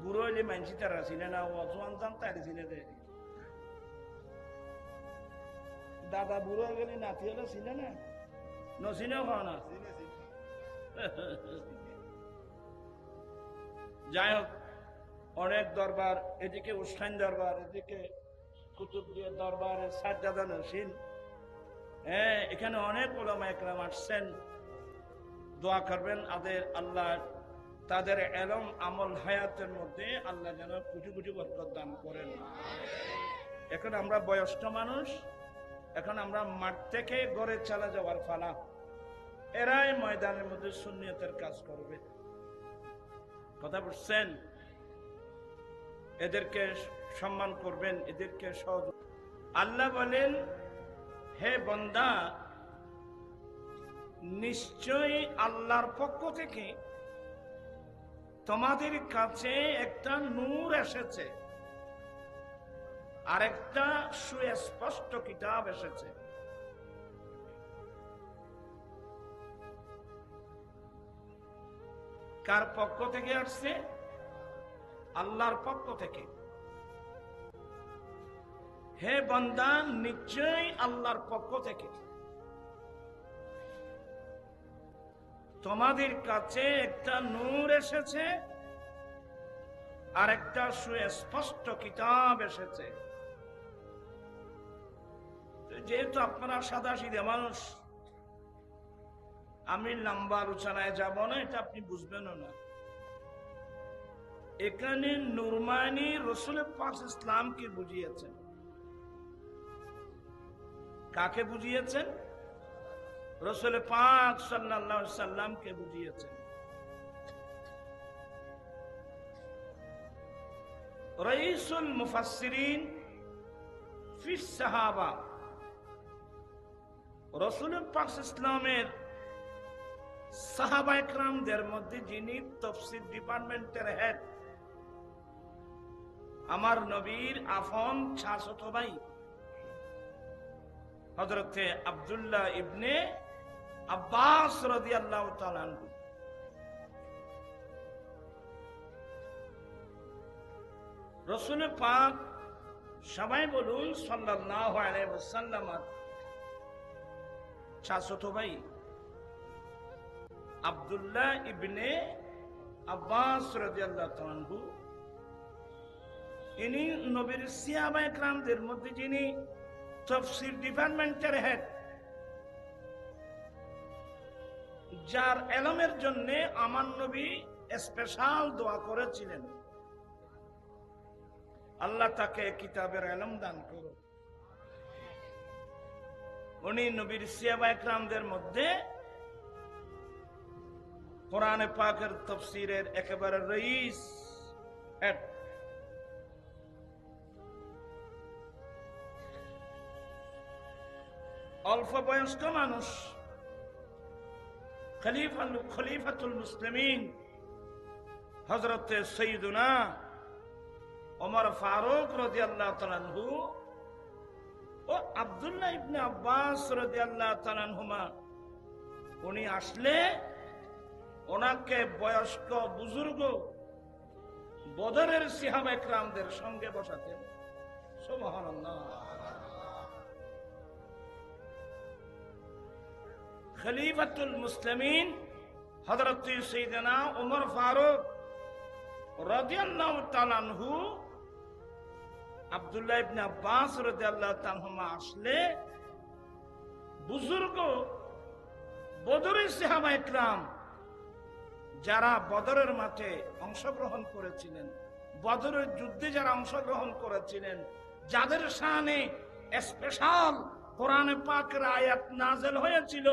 বুড়ো হইলে মানসি তারা চিনে না, অজওয়ান জান তাই চিনে দেয়। দাদা বুড়ো হয়ে গেলে নাতি হলে চিনে না, নচিনেও খাওয়া না। যাই হোক, অনেক দরবার, এদিকে উস্তান দরবার, এদিকে কুতুবদিয়া দরবারে সাজ্জাদা নসিন, হ্যাঁ এখানে অনেক ওলামা একরাম আসছেন। দোয়া করবেন আল্লাহ তাদের এলম আমল হায়াতের মধ্যে আল্লাহ যেন কোটি কোটি বরকত দান করেন। এখন আমরা বয়স্ক মানুষ, এখন আমরা মাঠ থেকে ঘরে চলে যাওয়ার পালা। এরাই ময়দানের মধ্যে সুন্নিয়তের কাজ করবে। কথা বুঝছেন? এদেরকে সম্মান করবেন, এদেরকে সহযোগ। আল্লাহ বলেন, হে বান্দা, নিশ্চয়ই আল্লাহর পক্ষ থেকে তোমাদের কাছে একটা নূর এসেছে, আর একটা সুস্পষ্ট কিতাব এসেছে। কার পক্ষ থেকে আসছে? আল্লাহর পক্ষ থেকে। হে বান্দা, নিশ্চয়ই আল্লাহর পক্ষ থেকে তোমাদের কাছে একটা নূর এসেছে, আর একটা সুস্পষ্ট কিতাব এসেছে। যেহেতু আপনারা সাদা সিধে মানুষ, আমি লম্বা আলোচনায় যাব না, এটা আপনি বুঝবেনও না। এখানে নুরমানি রসুল পাক ইসলামকে বুঝিয়েছেন। কাকে বুঝিয়েছেন? রসুল পাক সাল্লাল্লাহু আলাইহি সাল্লামকে বুঝিয়েছেন। রাইসুল মুফাসসিরিন ফি সাহাবা, রসুল পাক ইসলামের সাহাবায়ে কেরামদের মধ্যে যিনি তাফসীর ডিপার্টমেন্টের হেড, আমার নবীর আপন চাচাতো ভাই হযরতে আব্দুল্লাহ ইবনে আব্বাস রাদিয়াল্লাহু তাআলা আনহু। রাসূল পাক, সবাই বলুন সাল্লাল্লাহু আলাইহি ওয়াসাল্লাম, চাচাতো ভাই আব্দুল্লাহ ইবনে আব্বাস রাদিয়াল্লাহু তাআলা আনহু, ইনি নবীর সাহাবায়ে কেরামদের মধ্যে যিনি তাফসীর ডিপার্টমেন্টের হেড, যার ইলমের জন্য আমার নবী স্পেশাল দোয়া করেছিলেন, আল্লাহ তাকে কিতাবের ইলম দান করুন। উনি নবীর সাহাবায়ে কেরামদের মধ্যে কোরআনে পাকের তাফসীরের একেবারে রইস হেড। অল্প বয়স্ক মানুষ, খলিফাতুল মুসলিমিন হযরতে সাইয়্যিদুনা ওমর ফারুক রাদিয়াল্লাহু তাআলা আনহু ও আব্দুল্লাহ ইবনে আব্বাস রাদিয়াল্লাহু তাআলা আনহুমা, উনি আসলে ওনাকে বয়স্ক বুজুর্গ বদরের সাহাবায়ে কেরামদের সঙ্গে বসাতেন। সুবহানাল্লাহ। খলিফাতুল মুসলিমিন হযরত সাইয়্যিদনা ওমর ফারুক রাদিয়াল্লাহু তাআলা আনহু আব্দুল্লাহ ইবনে আব্বাস রাদিয়াল্লাহু তাআলা আনহুমা আসলে বুজুর্গ বদরের সাহাবায়ে কেরাম যারা বদরের মাঠে অংশগ্রহণ করেছিলেন, বদরের যুদ্ধে যারা অংশগ্রহণ করেছিলেন, যাদের শানে স্পেশাল কোরআনে পাকের আয়াত নাযিল হয়েছিল,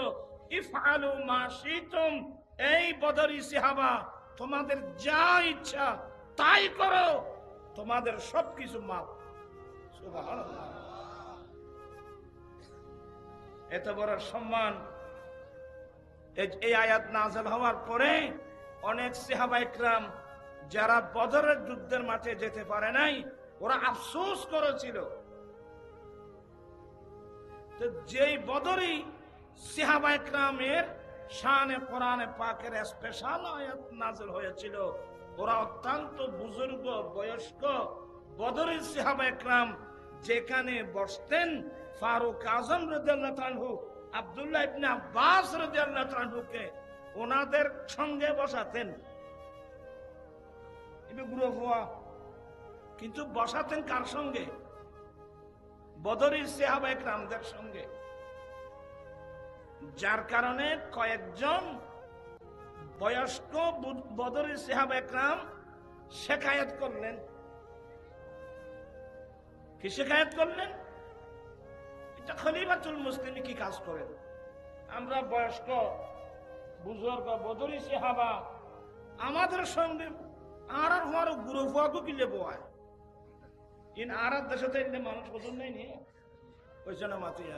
ইফআলু মা শিতুম, এই বদরি সাহাবা তোমাদের যা ইচ্ছা তাই করো, তোমাদের সবকিছু মাফ। সুবহানাল্লাহ। এত বড় সম্মান। এই আয়াত নাযিল হওয়ার পরে অনেক সাহাবায়ে কেরাম যারা বদরের যুদ্ধের মাঠে যেতে পারে নাই, ওরা আফসোস করেছিল। তো যেই বদরি সাহাবায়ে কেরামের শানে কোরআনে পাকের স্পেশাল আয়াত নাযিল হয়েছিল, ওরা অত্যন্ত বুজুর্গ বয়স্ক বদরি সাহাবায়ে কেরাম যেখানে বসতেন, ফারুক আজম রাদিয়াল্লাহু তাআলা আনহু আব্দুল্লাহ ইবনে আব্বাস রাদিয়াল্লাহু তাআলা আনহুকে ওনাদের সঙ্গে বসাতেন। কিন্তু বসাতেন কার সঙ্গে? বদরি সাহাবায়ে কেরামদের সঙ্গে। যার কারণে কয়েকজন বয়স্ক বদরি সাহাবায়ে কেরাম শিকায়াত করলেন। কি শিকায়াত করলেন? এটা খলিফাতুল মুসলিমিন কি কাজ করেন? আমরা বয়স্ক বুজুর্গ বদরি সাহাবা আমাদের সঙ্গে আর হওয়ার গুরু ফুয়াকু কিলে বয় ইন আর দেশে তো মানুষ বোঝন নাই নি ওইছে না মাতিয়া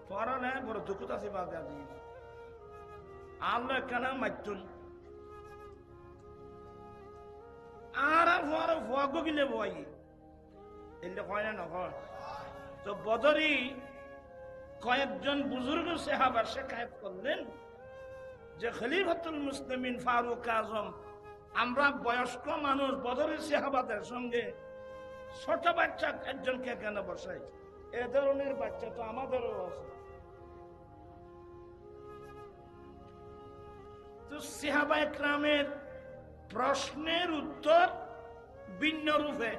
তোরা না বড় দুঃখত আছে বাদ আজি আল্লাহ কানা মাইতুন আর হওয়ার ফুয়াকু কিলে বয় এলে হয় না নয়। তো বদরি কয়েকজন বুজুর্গ সাহাবা শিকায়াত করলেন যে খলিফাতুল মুসলিমিন ফারুক আজম, আমরা বয়স্ক মানুষ বদরের সাহাবাদের সঙ্গে ছোট বাচ্চা একজনকে কেন বসাই? এ ধরনের বাচ্চা তো আমাদেরও আছে। তো সাহাবায়ে কেরামের প্রশ্নের উত্তর ভিন্ন রূপে,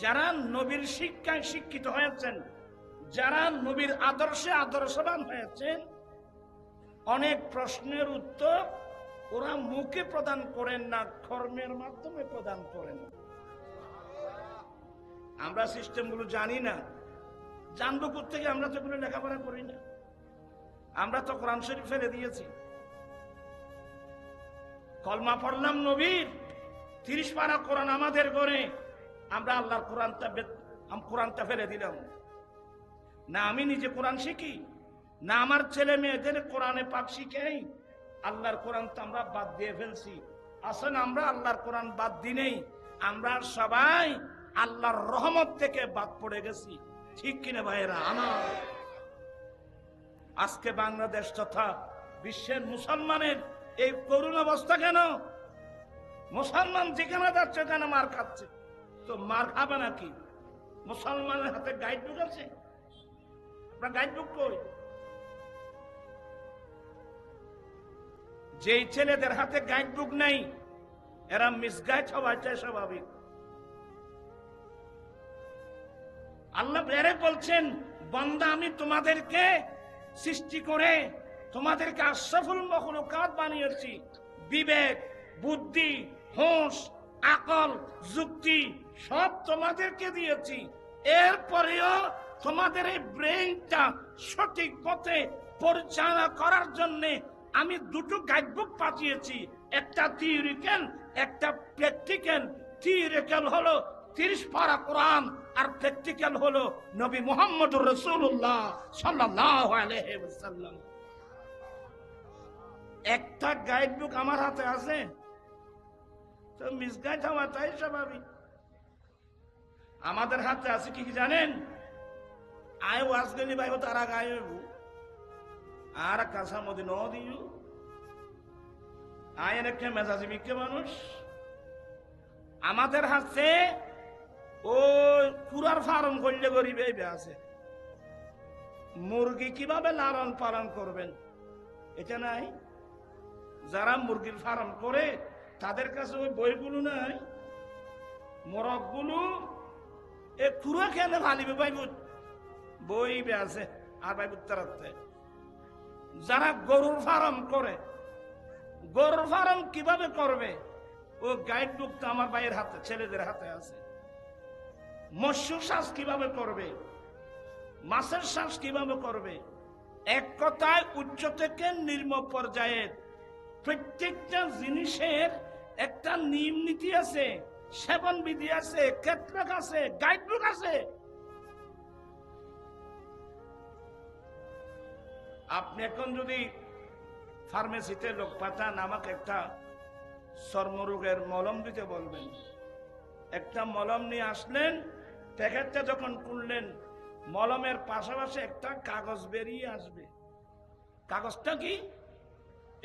যারা নবীর শিক্ষায় শিক্ষিত হয়েছেন, যারা নবীর আদর্শে আদর্শবান হয়েছেন, অনেক প্রশ্নের উত্তর ওরা মুখে প্রদান করেন না, কর্মের মাধ্যমে প্রদান করেন। আমরা সিস্টেম গুলো জানি না, জানবো কোত্থেকে? আমরা তো এগুলো লেখাপড়া করি না। আমরা তো কোরআন শরীফ ফেলে দিয়েছি। কলমা পড়লাম নবীর, 30 পারা কোরআন আমাদের ঘরে, আমরা আল্লাহর কোরআনটা ফেলে দিলাম না। আমি নিজে কোরআন শিখি না, আমার ছেলে মেয়েদের কোরআনে পাক শিখেই। আল্লাহর কোরআন তো আমরা বাদ দিয়ে ফেলছি। আসলে আমরা আল্লাহর কোরআন বাদ দিই নেই, আমরা সবাই আল্লাহর রহমত থেকে বাদ পড়ে গেছি। ঠিক কিনা ভাইয়েরা আমার? আজকে বাংলাদেশ তথা বিশ্বের মুসলমানের এই করুণ অবস্থা কেন? মুসলমান যেখানে যাচ্ছে কেন মার খাচ্ছে। তো মার খাবে নাকি? মুসলমানের হাতে গাইড বুক আছে? আপনার গাইড বুক কই? যেই ছেলেদের হাতে গাইড বুক নাই, এরা মিসগাইড হওয়াটাই স্বাভাবিক। আল্লাহ বেরে বলছেন, বান্দা আমি তোমাদেরকে সৃষ্টি করে তোমাদেরকে আশরাফুল মাখলুকাত বানিয়েছি। বিবেক, বুদ্ধি, হোশ, আকল, যুক্তি সব তোমাদেরকে দিয়েছি। এরপরেও তোমাদের এই ব্রেইনটা সঠিক পথে পরিচালনা করার জন্য আমি দুটো গাইডবুক পাঠিয়েছি, একটা থিওরিক্যাল, একটা প্র্যাকটিক্যাল। থিওরিক্যাল হলো 30 পারা কোরআন, আর প্র্যাকটিক্যাল হলো নবী মুহাম্মদুর রাসূলুল্লাহ সাল্লাল্লাহু আলাইহি ওয়াসাল্লাম। একটা গাইডবুক আমার হাতে আছে, তো মিসগাইড হওয়াটাই স্বাভাবিক। আমাদের হাতে আছে কি জানেন? আয় ওয়াজ গেলি ভাই তারা গায়ে আর কাঁচা মদি ন দিও আয় রেখে মেজাজি মিকে মানুষ। আমাদের হাতে ও কুরার ফার্ম করলে গরিবে আছে। মুরগি কিভাবে লালন পালন করবেন এটা নাই। যারা মুরগির ফার্ম করে তাদের কাছে ওই বইগুলো নাই, মোরগগুলো এ কুরা খেলে ভালিবে ভাই বই আছে আর ভাই উত্তরাতে। যারা গরুর ফার্ম করে, গরুর ফার্ম কিভাবে করবে ও গাইড বুক তো আমার ভাইয়ের হাতে, ছেলেদের হাতে আছে। মৎস্য চাষ কিভাবে করবে, মাছের চাষ কিভাবে করবে, এক কথায় উচ্চ থেকে নিম্ন পর্যায়ের প্রত্যেকটা জিনিসের একটা নিয়ম নীতি আছে, সেবন বিধি আছে, ক্ষেত্রক আছে, গাইড বুক আছে। আপনি এখন যদি ফার্মেসিতে লোক পাঠান, আমাকে একটা চর্মরোগের মলম দিতে বলবেন, একটা মলম নিয়ে আসলেন, প্যাকেটটা যখন খুললেন মলমের পাশাপাশি একটা কাগজ বেরিয়ে আসবে। কাগজটা কি?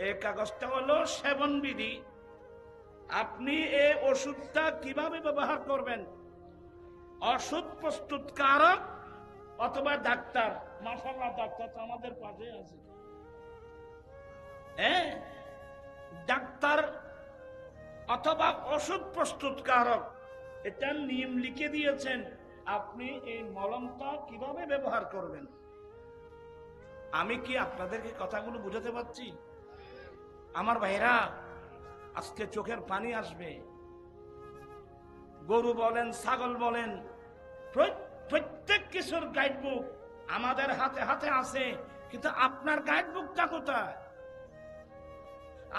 এই কাগজটা হলো সেবন বিধি। আপনি এই ওষুধটা কিভাবে ব্যবহার করবেন। ওষুধ প্রস্তুতকারক অথবা ডাক্তার, মাশাআল্লাহ ডাক্তার তো আমাদের পাশে আছে, হ্যাঁ, ডাক্তার অথবা ওষুধ প্রস্তুতকারক এটা নিয়ম লিখে দিয়েছেন আপনি এই মলমটা কিভাবে ব্যবহার করবেন। আমি কি আপনাদেরকে কথাগুলো বুঝাতে পারছি? আমার ভাইরা, আজকে চোখের পানি আসবে। গরু বলেন, ছাগল বলেন, প্রত্যেক কিছুর গাইডবুক আমাদের হাতে হাতে আছে, কিন্তু আপনার গাইডবুকটা কোথায়?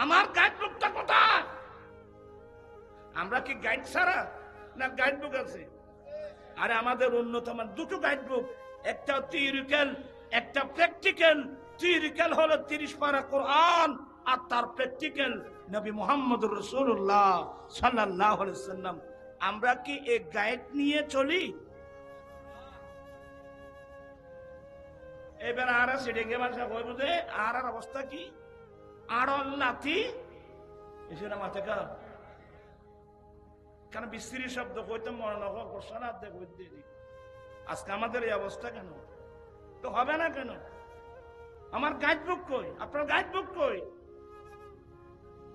আমার গাইডবুকটা কোথায়? আমরা কি গাইড ছাড়া না গাইডবুক আছে? আরে আমাদের উন্নত মানের দুটো গাইডবুক, একটা থিওরিক্যাল, একটা প্র্যাকটিক্যাল। থিওরিক্যাল হলো 30 পারা কোরআন, আর তার প্র্যাকটিক্যাল নবী মুহাম্মদুর রাসূলুল্লাহ সাল্লাল্লাহু আলাইহি ওয়াসাল্লাম। আমরা কি এই গাইড নিয়ে চলি? এবার আর সিডিঙ্গে ভাষা কই বুঝে আর অবস্থা কি? আড়ল লাথি এসে না মাথা কা কেন বিশ্রী শব্দ কইতে মনে না গোসানা দেখ আজকে আমাদের এই অবস্থা কেন? তো হবে না কেন? আমার গাইডবুক কই? আপনার গাইডবুক কই?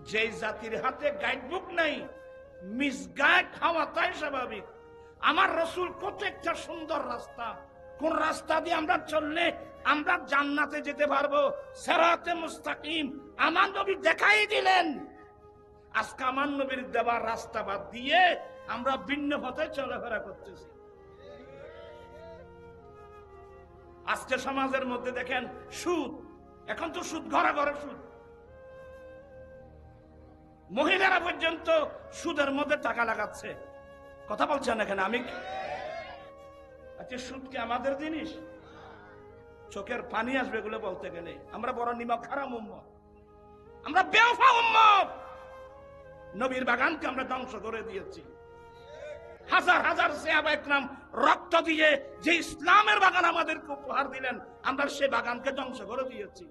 যেই জাতির হাতে গাইডবুক নাই, মিসগাইড হওয়াটাই স্বাভাবিক। আমার রাসূল কত একটা সুন্দর রাস্তা, কোন রাস্তা দিয়ে আমরা চললে আমরা জান্নাতে যেতে পারবো। সিরাতে মুস্তাকিম আমার নবী দেখাই দিলেন। আজকে আমার নবীর দেওয়ার রাস্তা বাদ দিয়ে আমরা ভিন্ন পথে চলাফেরা করতেছি। আজকে সমাজের মধ্যে দেখেন সুদ, এখন তো সুদ ঘরে ঘরে সুদ, মহিলারা পর্যন্ত সুদের মধ্যে টাকা লাগাচ্ছে। কথা বলছেন এখানে আমি? আচ্ছা, সুদ কি আমাদের জিনিস? চোখের পানি আসবে এগুলো বলতে গেলে। আমরা বড় নিমক হারাম উম্মত, আমরা বেওফা উম্মত। নবীর বাগানকে আমরা ধ্বংস করে দিয়েছি। হাজার হাজার সাহাবা একরাম রক্ত দিয়ে যে ইসলামের বাগান আমাদেরকে উপহার দিলেন, আমরা সে বাগানকে ধ্বংস করে দিয়েছি।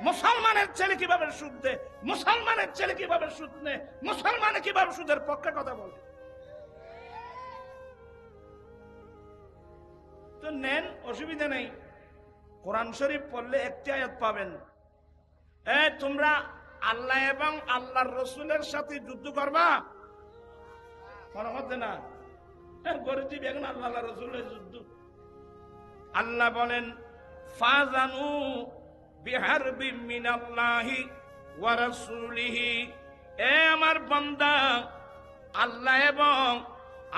মুসলমানের ছেলে কিভাবে সুদ দেয়, মুসলমানের ছেলে কিভাবে সুদ নেয়, মুসলমানে কিভাবে সুদের পক্ষে কথা বলে। তো নেন, অসুবিধা নেই। কোরআন শরীফ পড়লে একটি আয়াত পাবেন, তোমরা আল্লাহ এবং আল্লাহর রসুলের সাথে যুদ্ধ করবা। মনে হচ্ছে না গরিব এখন আল্লাহ রসুলের যুদ্ধ। আল্লাহ বলেন ফাজানু বিহারবি মিনাল্লাহি ওয়া রাসূলিহি, এ আমার বান্দা, আল্লাহ এবং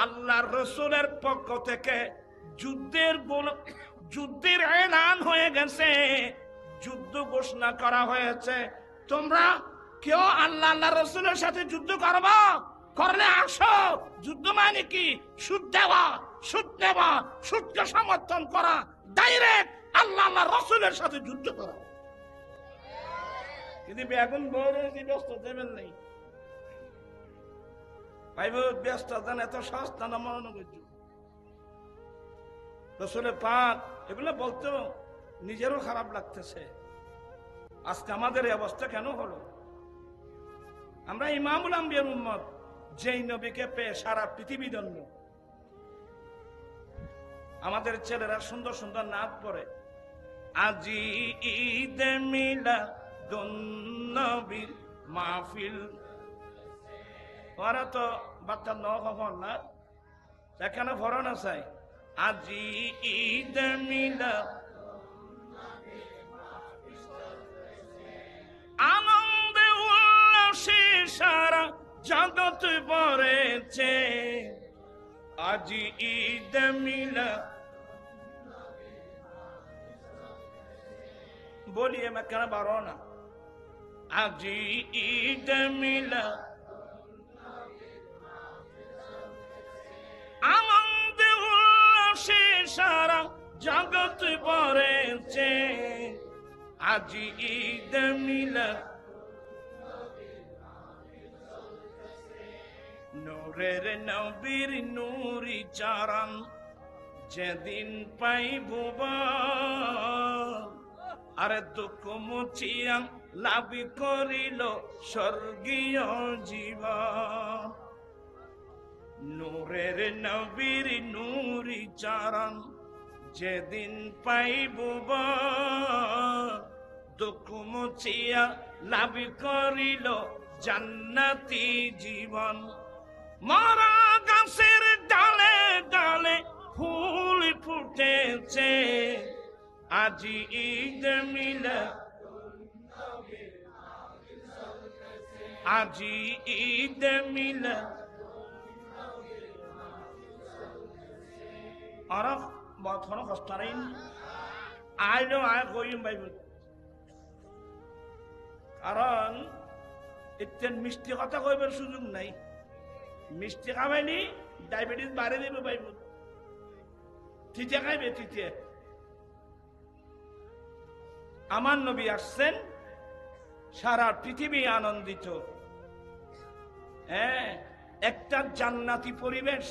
আল্লাহর রসুলের পক্ষ থেকে যুদ্ধের এলান হয়ে গেছে, যুদ্ধ ঘোষণা করা হয়েছে। তোমরা কেউ আল্লাহ আল্লাহ রসুলের সাথে যুদ্ধ করবা, করলে আসো। যুদ্ধ মানে কি? সুদ দেওয়া, সুদ নেওয়া, সুদকে সমর্থন করা, ডাইরেক্ট আল্লাহ আল্লাহ রসুলের সাথে যুদ্ধ করা। কিন্তু এখন ব্যস্ত দেবেন নেই ভাই, ব্যস্ত দেন, এত সস্তা না মনোনগর রসুলের পাক। এগুলো বলতেও নিজেরও খারাপ লাগতেছে। আজকে আমাদের এই অবস্থা কেন হলো? আমরা ইমামুল আম্বিয়ার উম্মত, যেই নবীকে পেয়ে সারা পৃথিবী ধন্য। আমাদের ছেলেরা সুন্দর সুন্দর নাচ পড়ে, আজি ঈদ মিলাদুন নবীর মাহফিল। ওরা তো বাচ্চা নখন না, এখানে ভরণ আছে, আজি ঈদ মিলাদ আনন্দে উল্লাসে সারা জগৎ ভরেছে, আজি ঈদ মিলাদ। বলিয়ে मैं কেন বারো না, আজি ঈদ মিলাদ আনন্দে উল্লাসে সারা জগৎ ভরেছে, আজি ঈদ মিলাদ। নূরের নবীর নূরি চারণ যেদিন পাইব, আরে দুঃখ মুছিয়া লাভ করিল স্বর্গীয় জীবন। নূরের নবীর নূরি চারণ যেদিন পাইব, দুঃখ মুছিয়া লাভ করিল জান্নাতি জীবন। মরা গাছের ডালে ডালে ফুল ফুটেছে, আজি ঈদ মিলাদ, আজি ঈদ মিলাদ। আর বর্তমান কষ্ট নেই, আইলো আয় কইম ভাই, কারণ এতে মিষ্টি কথা কইবার সুযোগ নাই। মিষ্টি খাবাইনি ডায়াবেটিস বাড়ে দেবে ভাই, তিতে খাইবে তিতে। আমার নবী আসছেন, সারা পৃথিবী আনন্দিত। হ্যাঁ, একটা জান্নাতি পরিবেশ।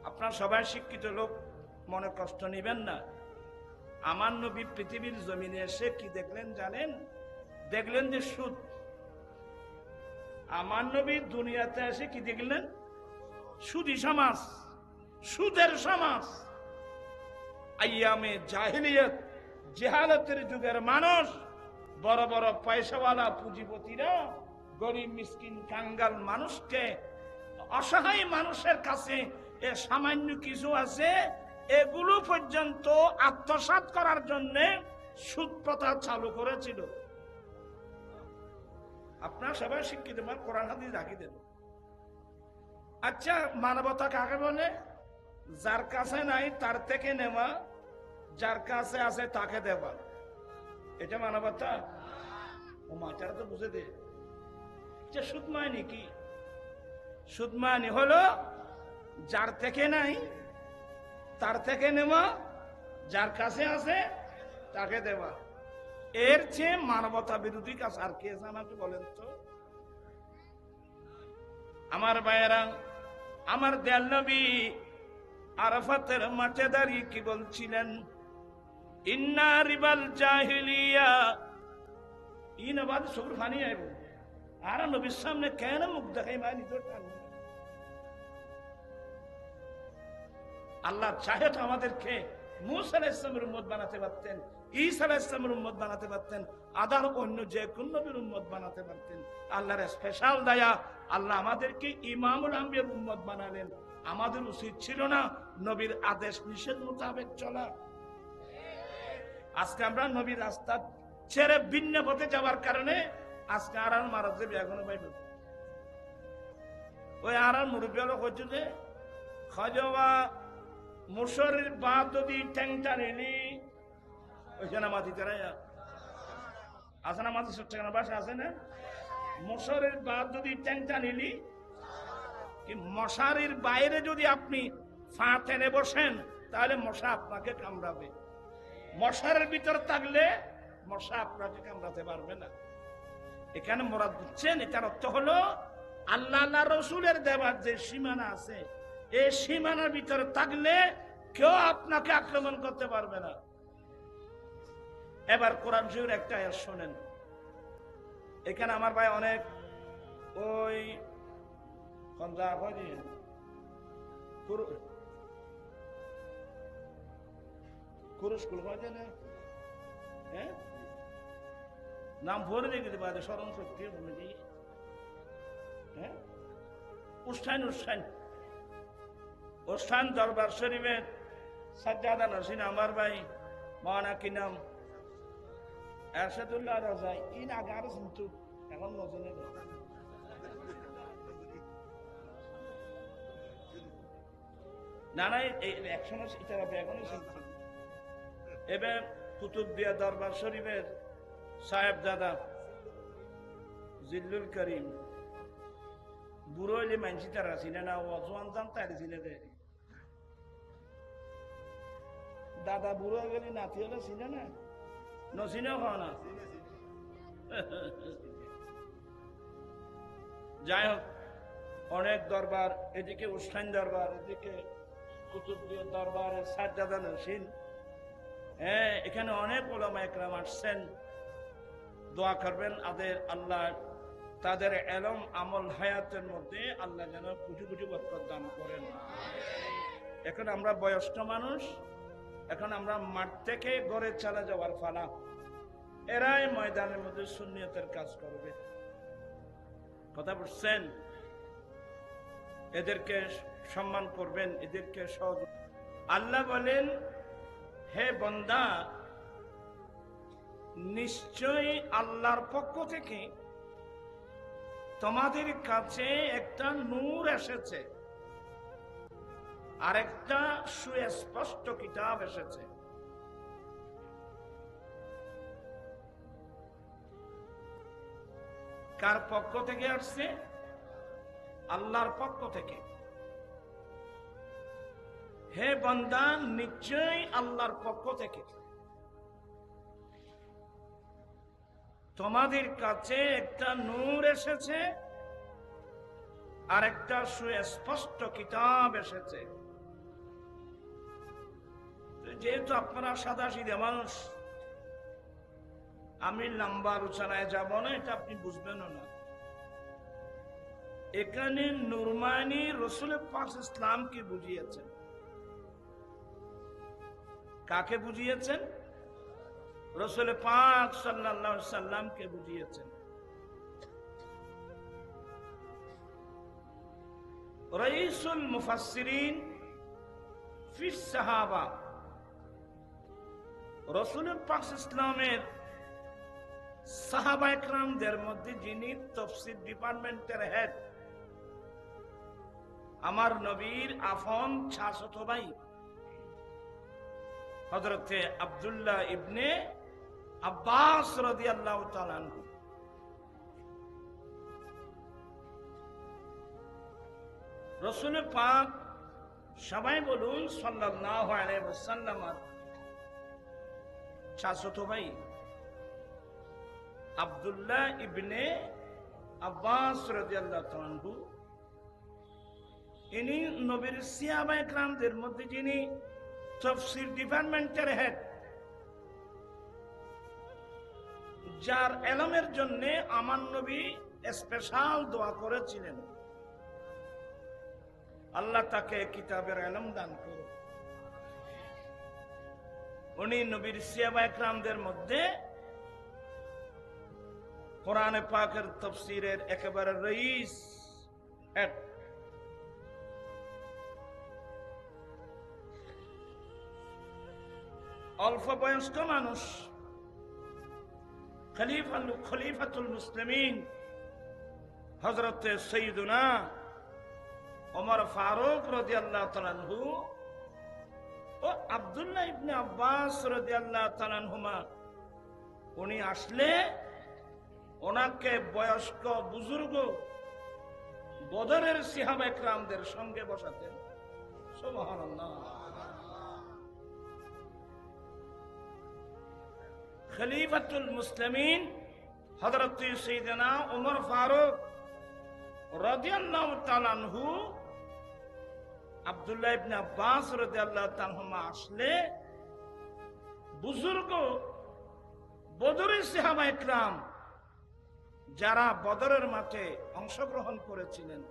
আপনার সবাই শিক্ষিত লোক, মনে কষ্ট নেবেন না। আমার নবী পৃথিবীর জমিনে এসে কি দেখলেন জানেন? দেখলেন যে সুদ। আমার নবী দুনিয়াতে এসে কি দেখলেন? সুদী সমাজ, সুদের সমাজ। আইয়ামে জাহিলিয়ত, জেহালতের যুগের মানুষ, বড় বড় পয়সাওয়ালা পুঁজিপতিরা গরিব মিসকিন কাঙ্গাল মানুষকে, অসহায় মানুষের কাছে এ সামান্য কিছু আছে, এগুলো পর্যন্ত আত্মসাৎ করার জন্য সুদ প্রথা চালু করেছিল। আপনারা সবাই শিক্ষিত, কোরআন হাদিস রাখি দেন। আচ্ছা, মানবতা কাকে বলে? যার কাছে নাই তার থেকে নেওয়া, যার কাছে আছে তাকে দেওয়া, এটা মানবতা? ও মাচারা তো বুঝে দে। সুদ মানে কি? সুদ মানে হলো যার থেকে নাই তার থেকে নেওয়া, যার কাছে আছে তাকে দেওয়া। এর চেয়ে মানবতা বিরোধী কাজ আর কি আছে আমাকে বলেন তো? আমার ভাইয়েরা, আমার দয়াল নবী আরাফাতের মাঠে দাঁড়িয়ে কি বলছিলেন? ইন্না রিবাল জাহিলিয়া ইনবাদ সবর ফানি আইব। আর নবীর সামনে কেন মুখ দেখাই মানি তো? আল্লাহ চাহে তো আমাদেরকে মুসা আলাইহিস সালামের উম্মত বানাতে পারতেন, ঈসা আলাইহিস সালামের উম্মত বানাতে পারতেন, আদার অন্য যে কোন নবীর উম্মত বানাতে পারতেন। আল্লাহর স্পেশাল দয়া, আল্লাহ আমাদেরকে ইমামুল আম্বিয়ার উম্মত বানালেন। আমাদের উচিত ছিল না নবীর আদেশ নিষেধ মোতাবেক চলা? আজকে আমরা নবীর রাস্তা ছেড়ে ভিন্ন পথে যাওয়ার কারণে আজকে আর মারা যাবে এখনো পাইব। ওই আর মুরব্বী হলো হচ্ছে যে খজবা মুসরের বাদ যদি ট্যাংটা নিলি ওইখানে মাটি তারাইয়া আছে না? মাটি সত্যাখানা বাসা আছে না? মশারির বাদ যদি ট্যাংটা নিলি, কি মশারির বাইরে যদি আপনি ফা টেনে বসেন তাহলে মশা আপনাকে কামড়াবে। মশারের ভিতর থাকলে মশা আপনাকে কামড়াতে পারবে না। এখানে মোরাদ বুঝছেন? এটার অর্থ হলো আল্লাহ আল্লাহ রসুলের দেওয়ার যে সীমানা আছে, এই সীমানার ভিতরে থাকলে কেউ আপনাকে আক্রমণ করতে পারবে না। এবার কোরআন শরীফের একটা আয়াত শোনেন। এখানে আমার ভাই অনেক ওই স্কুল হয় না, হ্যাঁ নাম ভরে রেখে দেবে স্মরণ শক্তি, হ্যাঁ অনুষ্ঠান দরবার শরীফের সাজ্জাদা নসীন আমার ভাই মাওলানা কি নাম এরশাদুল্লাহ রাজা ইন আগে আরো শুনতো, এখন নজনে না না একসময় এটা এখনই শুনছি। এবার কুতুবদিয়া দরবার শরীফের সাহেব দাদা জিল্লুল করিম বুড়ো হইলে মানসি তারা চিনে না, অজওয়ান জান তাই চিনে দেয়। দাদা বুড়ো হয়ে গেলে নাতি হলে চিনে না, নচিনেও খাও না। যাই হোক, অনেক দরবার, এদিকে উস্তান দরবার, এদিকে কুতুবদিয়া দরবারের সাজ্জাদা নসীন, হ্যাঁ এখানে অনেক ওলামা একরাম আসছেন। দোয়া করবেন আল্লাহ তাদের এলম আমল হায়াতের মধ্যে আল্লাহ যেন কুচু কুচু বরকত দান করেন। এখন আমরা বয়স্ক মানুষ, এখন আমরা মাঠ থেকে ঘরে চলে যাওয়ার ফালা। এরাই ময়দানের মধ্যে সুন্নিয়তের কাজ করবে। কথা বুঝছেন? এদেরকে সম্মান করবেন, এদেরকে সহযোগ। আল্লাহ বলেন, হে বান্দা, নিশ্চয়ই আল্লাহর পক্ষ থেকে তোমাদের কাছে একটা নূর এসেছে, আর একটা সুস্পষ্ট কিতাব এসেছে। কার পক্ষ থেকে আসছে? আল্লাহর পক্ষ থেকে। হে বান্দা, নিশ্চয়ই আল্লাহর পক্ষ থেকে তোমাদের কাছে একটা নূর এসেছে, আর একটা সুস্পষ্ট কিতাব এসেছে। যেহেতু আপনারা সাদা সিধে মানুষ, আমি লম্বা আলোচনায় যাব না, এটা আপনি বুঝবেন না। এখানে নুরমানি রসুল পাক ইসলামকে বুঝিয়েছেন। কাকে বুঝিয়েছেন? রসুল পাক সাল্লাল্লাহু আলাইহি সাল্লামকে বুঝিয়েছেন। রাইসুল মুফাসসিরিন ফিস সাহাবা, রাসূল পাক ইসলামের সাহাবায়ে কেরামদের মধ্যে যিনি তাফসীর ডিপার্টমেন্টের হেড, আমার নবীর আফন চাচাতো ভাই হযরতে আব্দুল্লাহ ইবনে আব্বাস রাদিয়াল্লাহু তাআলা আনহু। রাসূল পাক, সবাই বলুন সাল্লাল্লাহু আলাইহি ওয়াসাল্লাম, চাচাতো ভাই আব্দুল্লাহ ইবনে আব্বাস রাদিয়াল্লাহু তাআলা আনহু, ইনি নবীর সাহাবায়ে কেরামদের মধ্যে যিনি তাফসীর ডিপার্টমেন্টের হেড, যার ইলমের জন্য আমার নবী স্পেশাল দোয়া করেছিলেন, আল্লাহ তাকে কিতাবের ইলম দান করুন। উনি নবীর সাহাবায়ে কেরামদের মধ্যে কোরআনে পাকের তাফসীরের একেবারে রইস হেড। অল্প বয়স্ক মানুষ, খলিফাতুল মুসলিমিন হযরত সাইয়্যিদুনা ওমর ফারুক রাদিয়াল্লাহু তাআলা আনহু ও আব্দুল্লাহ ইবনে আব্বাস রাদিয়াল্লাহু তাআলা আনহুমা, উনি আসলে ওনাকে বয়স্ক বুজুর্গ বদরের সাহাবায়ে কেরামদের সঙ্গে বসাতেন। সুবহানাল্লাহ। খলিফাতুল মুসলিমিন হযরত সাইয়্যিদনা ওমর ফারুক রাদিয়াল্লাহু তাআলা আনহু আব্দুল্লাহ ইবনে আব্বাস রাদিয়াল্লাহু তাআলা আনহুমা আসলে বুজুর্গ বদরের সাহাবায়ে কেরাম যারা বদরের মাঠে অংশগ্রহণ করেছিলেন,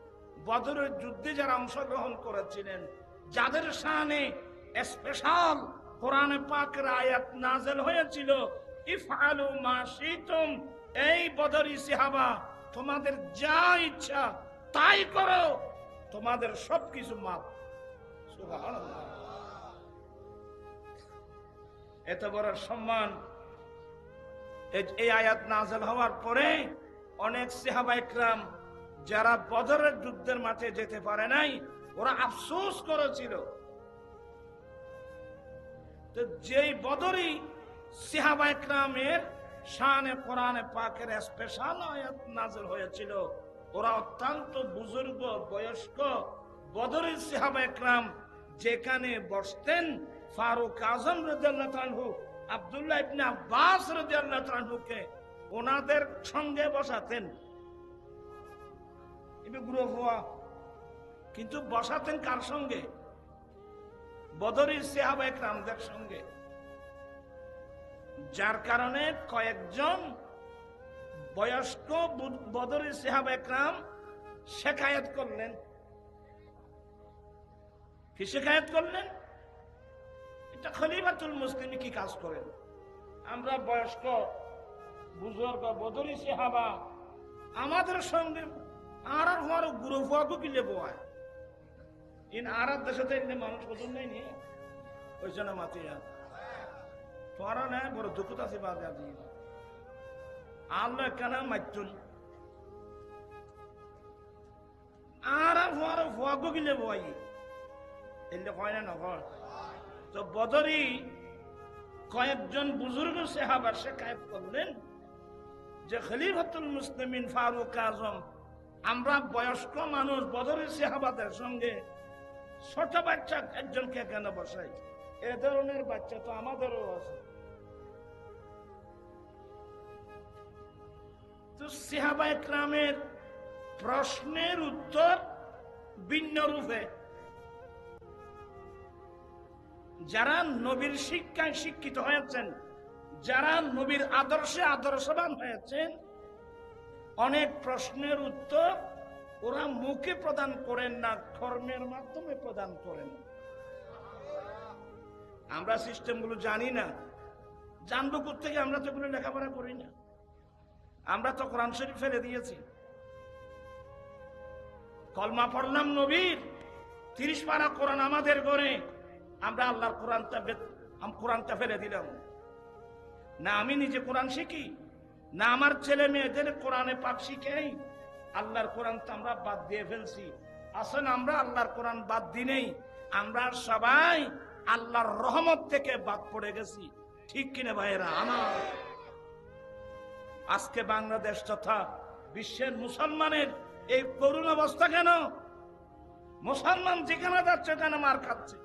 বদরের যুদ্ধে যারা অংশগ্রহণ করেছিলেন, যাদের শানে স্পেশাল কোরআনে পাকের আয়াত নাযিল হয়েছিল, ইফআলু মা শিতুম, এই বদরি সাহাবা তোমাদের যা ইচ্ছা তাই করো, তোমাদের সবকিছু মাফ। সুবহানাল্লাহ। এত বড় সম্মান। এই আয়াত নাযিল হওয়ার পরে অনেক সাহাবায়ে কেরাম যারা বদরের যুদ্ধের মাঠে যেতে পারে নাই, ওরা আফসোস করেছিল। তো যেই বদরি সাহাবায়ে কেরামের শানে কোরআনে পাকের স্পেশাল আয়াত নাযিল হয়েছিল, ওরা অত্যন্ত বুজুর্গ বয়স্ক বদরি সাহাবায়ে কেরাম যেখানে বসতেন, ফারুক আজম রাদিয়াল্লাহু তাআলা আনহু আব্দুল্লাহ ইবনে আব্বাস রাদিয়াল্লাহু তাআলা আনহুকে ওনাদের সঙ্গে বসাতেন। কিন্তু বসাতেন কার সঙ্গে? বদরের সাহাবায়ে কেরামদের সঙ্গে। যার কারণে কয়েকজন বয়স্ক বদরের সাহাবায়ে কেরাম শিকায়াত করলেন। কি শিকায়াত করলেন? এটা খলিফাতুল মুসলিমিন কি কাজ করেন? আমরা বয়স্ক বুজুর্গ বদরি সাহাবা আমাদের সঙ্গে আর হওয়ার গুরু ফুয়াকু কিলে বোয়ায় ইন আর দেশে তো মানুষ বদল নাই নি ওই জন্য মাতিয়া তোরা না বড় দুঃখত আছে বাদ দিয়ে আল্লাহ কেন মাইতুল আর হওয়ার ফুয়াকু কিলে বোয়াই এলে কয় না নকর। তো বদরি কয়েকজন বুজুর্গ সাহাবা শিকায়াত করলেন যে খলিফাতুল মুসলিমিন ফারুক আজম, আমরা বয়স্ক মানুষ বদরের সাহাবাদের সঙ্গে ছোট বাচ্চা একজনকে কেন বসাই? এ ধরনের বাচ্চা তো আমাদেরও আছে। তো সাহাবায়ে কেরামের প্রশ্নের উত্তর ভিন্ন রূপে, যারা নবীর শিক্ষায় শিক্ষিত হয়েছেন, যারা নবীর আদর্শে আদর্শবান হয়েছেন, অনেক প্রশ্নের উত্তর ওরা মুখে প্রদান করেন না, কর্মের মাধ্যমে প্রদান করেন। আমরা সিস্টেমগুলো জানি না, জানবো কোত্থেকে? আমরা তো এগুলো লেখাপড়া করি না, আমরা তো কোরআন শরীফ ফেলে দিয়েছি। কলমা পড়লাম নবীর, 30 পারা কোরআন আমাদের ঘরে, আমরা আল্লাহর কোরআনটা ফেলে দিলাম না? আমি নিজে কোরআন শিখি না? আমার ছেলে মেয়েদের কোরআনে পাক শিখাই? আল্লাহর কোরআনটা আমরা বাদ দিয়ে ফেলছি। আসেন আমরা আল্লাহর কোরআন বাদ দিই নেই, আমরা সবাই আল্লাহর রহমত থেকে বাদ পড়ে গেছি। ঠিক কিনা ভাইয়েরা আমার? আজকে বাংলাদেশ তথা বিশ্বের মুসলমানের এই করুণ অবস্থা কেন? মুসলমান যেখানে যাচ্ছে কেন মার খাচ্ছে।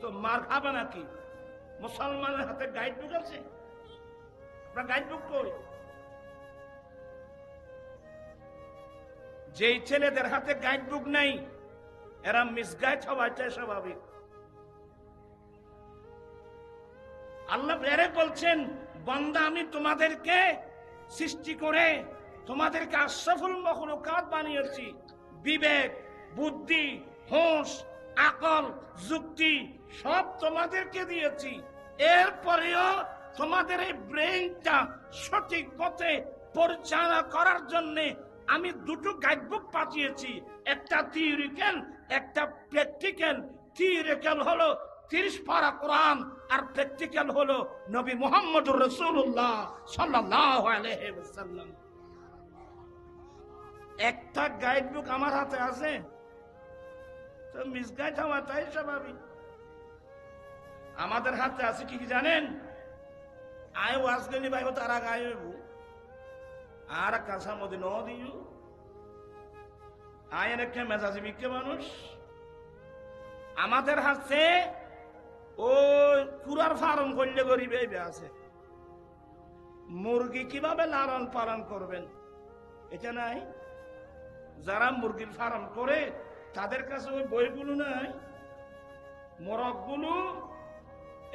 তো মার খাবে নাকি? মুসলমানের হাতে গাইড বুক আছে? আপনার গাইড বুক কই? যেই ছেলেদের হাতে গাইড বুক নেই এরা মিসগাইড হওয়াটাই স্বাভাবিক। আল্লাহ বেরে বলছেন, বান্দা আমি তোমাদেরকে সৃষ্টি করে তোমাদেরকে আশরাফুল মাখলুকাত বানিয়েছি। বিবেক, বুদ্ধি, হোশ, আকল, যুক্তি সব তোমাদেরকে দিয়েছি। এরপরেও তোমাদের এই ব্রেইনটা সঠিক পথে পরিচালনা করার জন্য আমি দুটো গাইডবুক পাঠিয়েছি, একটা থিওরিক্যাল, একটা প্র্যাকটিক্যাল। থিওরিক্যাল হলো 30 পারা কোরআন আর প্র্যাকটিক্যাল হলো নবী মুহাম্মদুর রাসূলুল্লাহ সাল্লাল্লাহু আলাইহি ওয়াসাল্লাম। একটা গাইডবুক আমার হাতে আছে তো মিসগাইড হওয়াটাই স্বাভাবিক। আমাদের হাতে আছে কি জানেন? আয় ওয়াজ গেলি ভাই তারা গাইব আর কাঁচা মধ্যে ন দিও আয়ের একটা মেজাজি বিকে মানুষ। আমাদের হাতে ও কুরার ফার্ম করলে গরিব আছে, মুরগি কিভাবে লালন পালন করবেন এটা নাই। যারা মুরগির ফার্ম করে তাদের কাছে ওই বইগুলো নাই, মোরগগুলো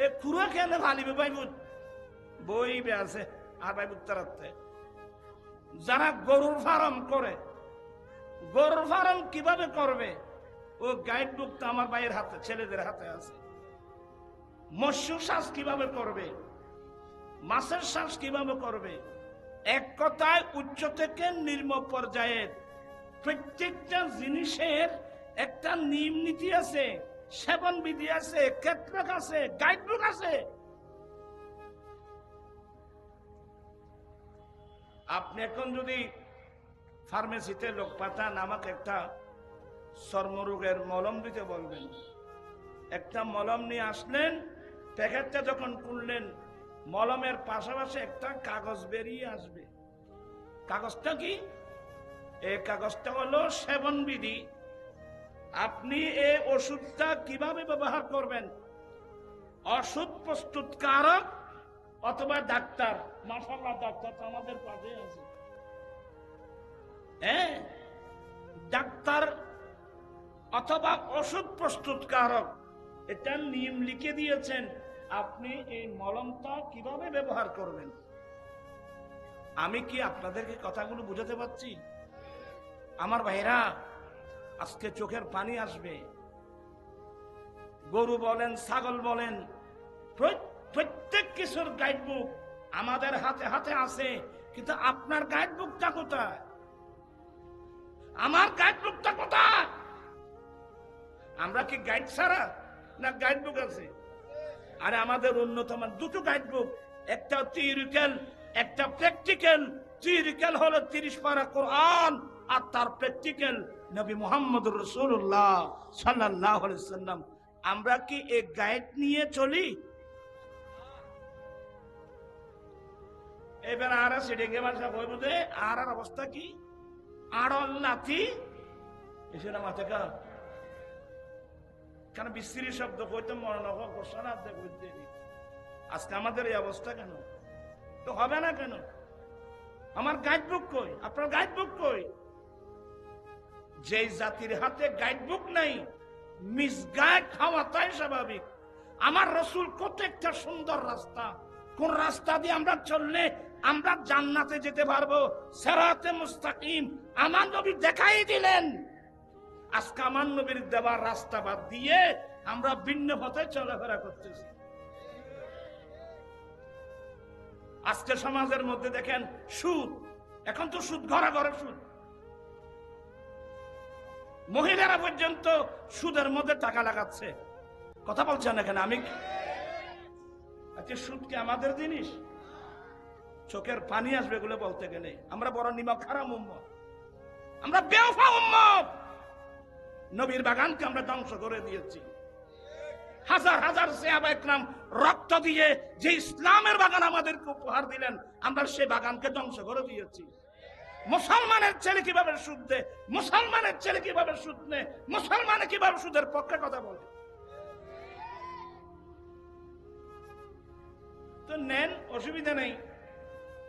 এ কুরা খেলে ভালিবে ভাইবুত বই আছে আর ভাইবুত তারাতে। যারা গরুর ফার্ম করে, গরুর ফার্ম কিভাবে করবে ও গাইড বুক তো আমার ভাইয়ের হাতে, ছেলেদের হাতে আছে। মৎস্য চাষ কিভাবে করবে, মাছের চাষ কিভাবে করবে, এক কথায় উচ্চ থেকে নিম্ন পর্যায়ের প্রত্যেকটা জিনিসের একটা নিয়ম নীতি আছে, সেবন বিধি আছে, ক্যাটলগ আছে, গাইডবুক আছে। আপনি এখন যদি ফার্মেসিতে লোক পাঠান আমাকে একটা চর্মরোগের মলম দিতে বলবেন, একটা মলম নিয়ে আসলেন, প্যাকেটটা যখন খুললেন মলমের পাশাপাশি একটা কাগজ বেরিয়ে আসবে। কাগজটা কি? এই কাগজটা হলো সেবন বিধি। আপনি এই ওষুধটা কিভাবে ব্যবহার করবেন। ওষুধ প্রস্তুতকারক অথবা ডাক্তার, মাশাআল্লাহ ডাক্তার তো আমাদের পাশে আছে, হ্যাঁ, ডাক্তার অথবা ওষুধ প্রস্তুতকারক এটা নিয়ম লিখে দিয়েছেন আপনি এই মলমটা কিভাবে ব্যবহার করবেন। আমি কি আপনাদেরকে কথাগুলো বুঝাতে পারছি? আমার ভাইরা আজকে চোখের পানি আসবে। গরু বলেন, ছাগল বলেন, প্রত্যেক কিছুর গাইডবুক আমাদের হাতে হাতে আছে, কিন্তু আপনার গাইডবুকটা কোথায়? আমার গাইডবুকটা কোথায়? আমরা কি গাইড ছাড়া না গাইডবুক আছে? আরে আমাদের উন্নতম দুটো গাইডবুক, একটা থিওরিক্যাল, একটা প্র্যাকটিক্যাল। থিওরিক্যাল হলো 30 পারা কোরআন আর তার প্র্যাকটিক্যাল নবী মুহাম্মদুর রাসূলুল্লাহ সাল্লাল্লাহু আলাইহি ওয়াসাল্লাম। আমরা কি এই গাইড নিয়ে চলি? এবার আর সেডিংয়ে ভাষা বই বুঝে আর অবস্থা কি? আড়ল লাথি এসে না মাথা কা কেন বিশ্রী শব্দ কইতে মনে না করছে না। আজকে আমাদের এই অবস্থা কেন? তো হবে না কেন? আমার গাইডবুক কই? আপনার গাইডবুক কই? যে জাতির হাতে গাইডবুক নাই মিসগাইড হওয়াটাই স্বাভাবিক। আমার রাসূল কত একটা সুন্দর রাস্তা, কোন রাস্তা দিয়ে আমরা চললে আমরা জান্নাতে যেতে পারবো, সিরাতে মুস্তাকিম আমার নবী দেখাই দিলেন। আজকে আমার নবীর দেওয়ার রাস্তা বাদ দিয়ে আমরা ভিন্ন পথে চলাফেরা করতেছি। আজকে সমাজের মধ্যে দেখেন সুদ, এখন তো সুদ ঘরে ঘরে সুদ, মহিলারা পর্যন্ত সুদের মধ্যে টাকা লাগাচ্ছে। কথা বলছেন এখানে আমি? আচ্ছা, সুদ কি আমাদের জিনিস? চোখের পানি আসবে এগুলো বলতে গেলে। আমরা বড় নিমক হারাম উম্মত, আমরা বেওফা উম্মত। নবীর বাগানকে আমরা ধ্বংস করে দিয়েছি। হাজার হাজার সাহাবা একরাম রক্ত দিয়ে যে ইসলামের বাগান আমাদেরকে উপহার দিলেন, আমরা সেই বাগানকে ধ্বংস করে দিয়েছি। মুসলমানের ছেলে কিভাবে সুদ দেয়, মুসলমানের ছেলে কিভাবে সুদ নেয়, মুসলমান কিভাবে সুদের পক্ষে কথা বলে। তো নেন, অসুবিধা নেই।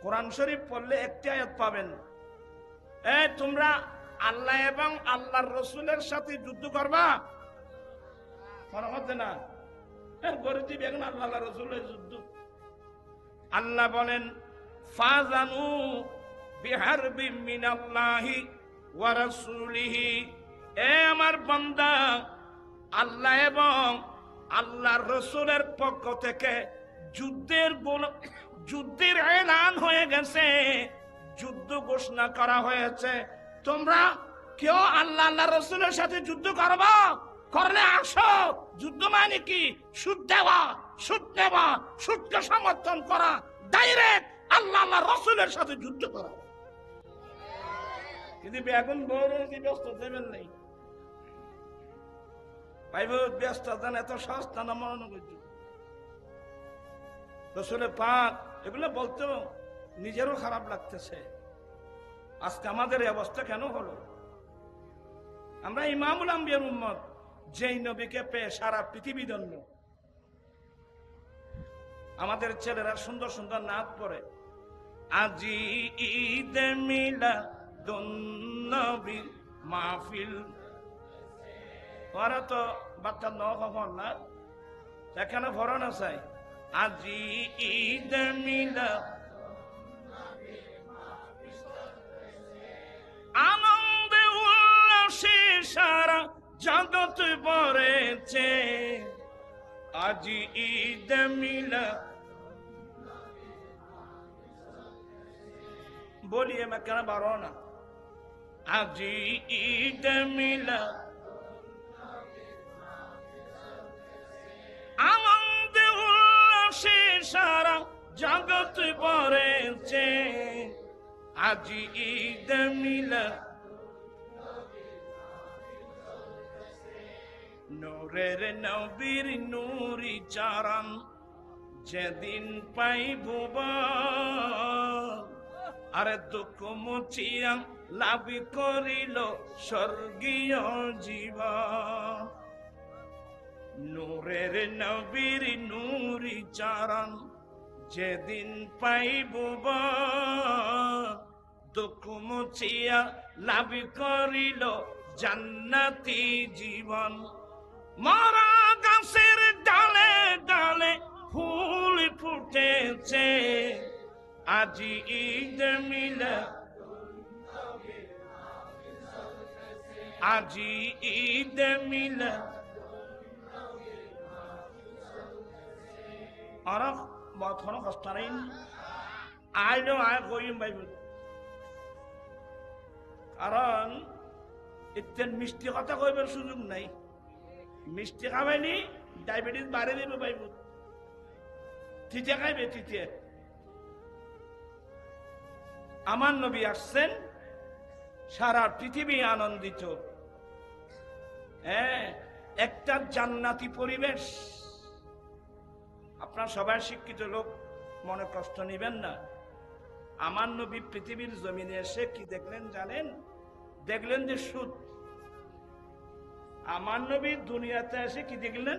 কোরআন শরীফ পড়লে একটি আয়াত পাবেন, তোমরা আল্লাহ এবং আল্লাহর রসুলের সাথে যুদ্ধ করবা। মনে হচ্ছে না গরিব এখন আল্লাহ রসুলের যুদ্ধ। আল্লাহ বলেন ফাজানু বিহারবিম মিনাল্লাহি ওয়া রাসূলিহি, এ আমার বান্দা, আল্লাহ এবং আল্লাহর রসুলের পক্ষ থেকে যুদ্ধের এলান হয়ে গেছে, যুদ্ধ ঘোষণা করা হয়েছে। তোমরা কেউ আল্লাহ আল্লাহ রসুলের সাথে যুদ্ধ করবা, করলে আসো। যুদ্ধ মানে কি? সুদ দেওয়া, সুদ নেওয়া, সুদকে সমর্থন করা, ডাইরেক্ট আল্লাহ আল্লাহ রসুলের সাথে যুদ্ধ করা। কিন্তু বেগুন বড় ব্যস্ত দেবেন নেই ভাইব, ব্যস্ত দেন, এত সস্তা না মনে করছি। রসুলের পাক এগুলো বলতে নিজেরও খারাপ লাগতেছে। আজকে আমাদের এই অবস্থা কেন হলো? আমরা ইমামুল আম্বিয়ার উম্মত, যেই নবীকে পেয়ে সারা পৃথিবী ধন্য। আমাদের ছেলেরা সুন্দর সুন্দর নাচ পড়ে, আজি ঈদ মিলাদুন নবী মাহফিল। ওরা তো বাচ্চা নখন না, সেখানে ভরনা চাই। আজি ঈদ মিলাদ, আনন্দে উল্লাসে সারা জগৎ ভরেছে। আজি ঈদ মিলাদ, বলিয়ে मैं কেন বারো না। আজি ঈদ মিলাদ, আনন্দে উল্লাসে সারা জগৎ ভরেছে। আজি ঈদ মিলাদ, নূরের নবীর নূরি চারণ যেদিন পাইব, আরে দুঃখ মুছিয়া লাভ করিল স্বর্গীয় জীবন। নূরের নবীর নূরি চারণ যেদিন পাইব, দুঃখ মুছিয়া লাভ করিল জান্নাতি জীবন। মরা গাছের ডালে ডালে ফুল ফুটেছে, আজি ঈদ মিলাদ, আজি ঈদ মিলাদ। আর বহুত কষ্ট নেই, আইলো আয় কইম ভাইব, কারণ এতেন মিষ্টি কথা কইবার সুযোগ নাই। মিষ্টি খাবাইনি ডায়াবেটিস বাড়ে দেবে ভাইব, তিতে খাইবে তিতে। আমার নবী আসছেন, সারা পৃথিবী আনন্দিত। হ্যাঁ, একটা জান্নাতি পরিবেশ। আপনার সবাই শিক্ষিত লোক, মনে কষ্ট নিবেন না। আমার নবী পৃথিবীর জমিনে এসে কি দেখলেন জানেন? দেখলেন যে সুদ। আমার নবী দুনিয়াতে এসে কি দেখলেন?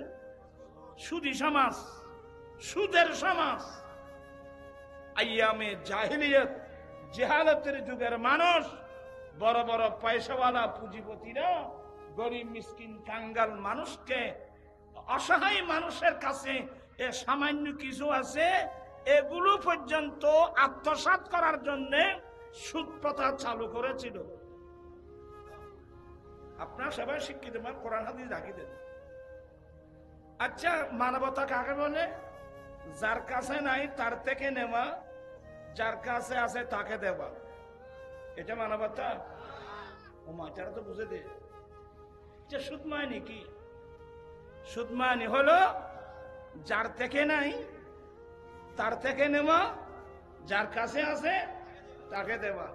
সুদী সমাজ, সুদের সমাজ। আইয়ামে জাহিলিয়ত, জেহালতের যুগের মানুষ, বড় বড় পয়সাওয়ালা পুঁজিপতিরা গরিব মিসকিন কাঙ্গাল মানুষকে, অসহায় মানুষের কাছে এ সামান্য কিছু আছে, এগুলো পর্যন্ত আত্মসাৎ করার জন্য সুদ প্রথা চালু করেছিল। আপনারা সবাই শিক্ষিত, কোরআন হাদিস রাখি দেন। আচ্ছা, মানবতা কাকে বলে? যার কাছে নাই তার থেকে নেওয়া, যার কাছে আছে তাকে দেওয়া, এটা মানবতা? ও মাচারা তো বুঝে দে যে সুদ মানে কি। সুদ মানে হলো যার থেকে নাই তার থেকে নেওয়া, যার কাছে আছে তাকে দেওয়া।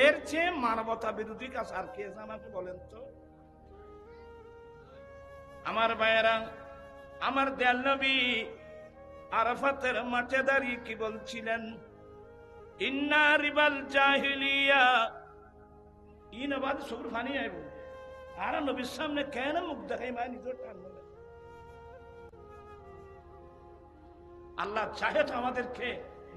এর চেয়ে মানবতা বিরোধী কাজ আর কি আছে আমাকে বলেন তো? আমার ভাইয়েরা, আমার দয়াল নবী আরাফাতের মাঠে দাঁড়িয়ে কি বলছিলেন? ইন্না রিবাল জাহিলিয়া ইনবাদ সবর ফানি আইব। আর নবীর সামনে কেন মুখ দেখাই মা নিজের টান বলে? আল্লাহ চাহে তো আমাদেরকে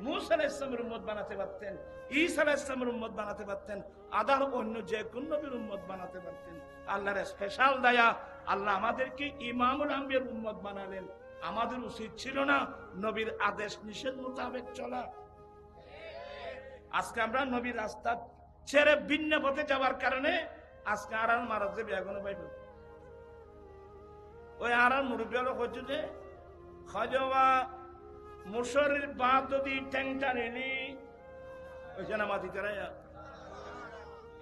মুসা আলাইহিস সালামের উম্মত বানাতে পারতেন, ঈসা আলাইহিস সালামের উম্মত বানাতে পারতেন, আদার অন্য যে কোন নবীর উম্মত বানাতে পারতেন। আল্লাহর স্পেশাল দয়া, আল্লাহ আমাদেরকে ইমামুল আম্বিয়ার উম্মত বানালেন। আমাদের উচিত ছিল না নবীর আদেশ নিষেধ মোতাবেক চলা? আজকে আমরা নবীর রাস্তা ছেড়ে ভিন্ন পথে যাওয়ার কারণে আজকে আর মারাজ যাবে এখনো পাইব। ওই আর মুরব্বী হলো হচ্ছে যে খজওয়া মুসরের বাদ যদি ট্যাংটা নিলি ওইখানে মাটি করাইয়া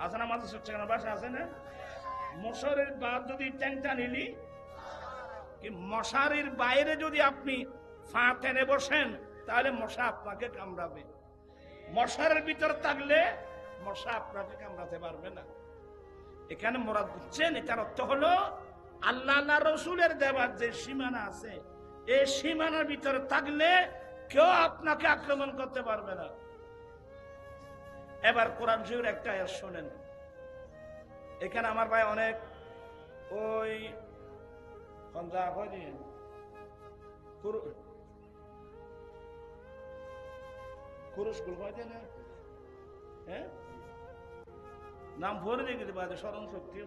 আছে না, মাটি সচ্ছাখানা বাসা আছে না? মশারির বাদ যদি ট্যাংটা নিলি, কি মশারির বাইরে যদি আপনি ফা টেনে বসেন তাহলে মশা আপনাকে কামড়াবে। মশারের ভিতর থাকলে মশা আপনাকে কামড়াতে পারবে না। এখানে মোরাদ বুঝছেন? এটার অর্থ হলো আল্লাহ রসুলের দেওয়ার যে সীমানা আছে, এই সীমানার ভিতরে থাকলে কেউ আপনাকে আক্রমণ করতে পারবে না। এবার কোরআন শরীফের একটা আয়াত শোনেন। এখানে আমার ভাই অনেক ওই নাম ভরে দেখে দেবে স্মরণ শক্তি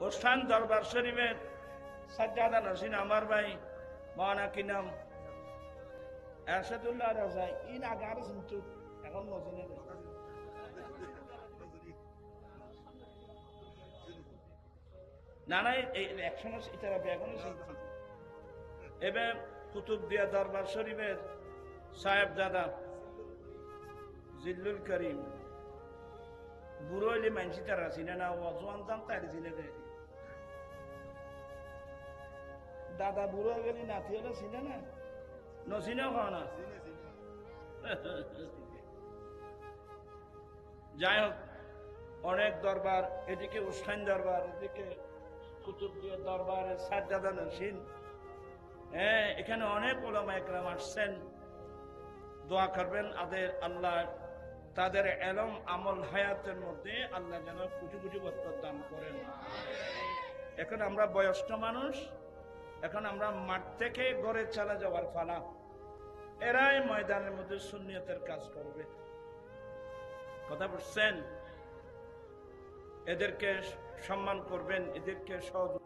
অনুষ্ঠান দরবার শরীফের সাজ্জাদা নসীন আমার ভাই মাওলানা কি নাম এরশাদুল্লাহ রাজা ইন আগার কিন্তু এখন নজনে না না এই একসময় এটা এখনো শুনছি। এবার কুতুবদিয়া দরবার শরীফের সাহেব দাদা জিল্লুল করিম বুড়ো হইলে মানসি তারা চিনে না, অজওয়ান দাম তাই চিনে দেয়। দাদা বুড়ো হয়ে গেলে নাতি হলে চিনে না, নচিনেও খাওয়া না। যাই হোক, অনেক দরবার, এদিকে উস্তান দরবার, এদিকে কুতুবদিয়া দরবারের সাজ্জাদা নসীন। হ্যাঁ, এখানে অনেক ওলামা একরাম আসছেন। দোয়া করবেন আল্লাহ তাদের এলম আমল হায়াতের মধ্যে আল্লাহ যেন কোটি কোটি বরকত দান করেন। এখন আমরা বয়স্ক মানুষ, এখন আমরা মাঠ থেকে ঘরে চলে যাওয়ার ফালা। এরাই ময়দানের মধ্যে সুন্নিয়তের কাজ করবে। কথা বলছেন? এদেরকে সম্মান করবেন, এদেরকে সহযোগিতা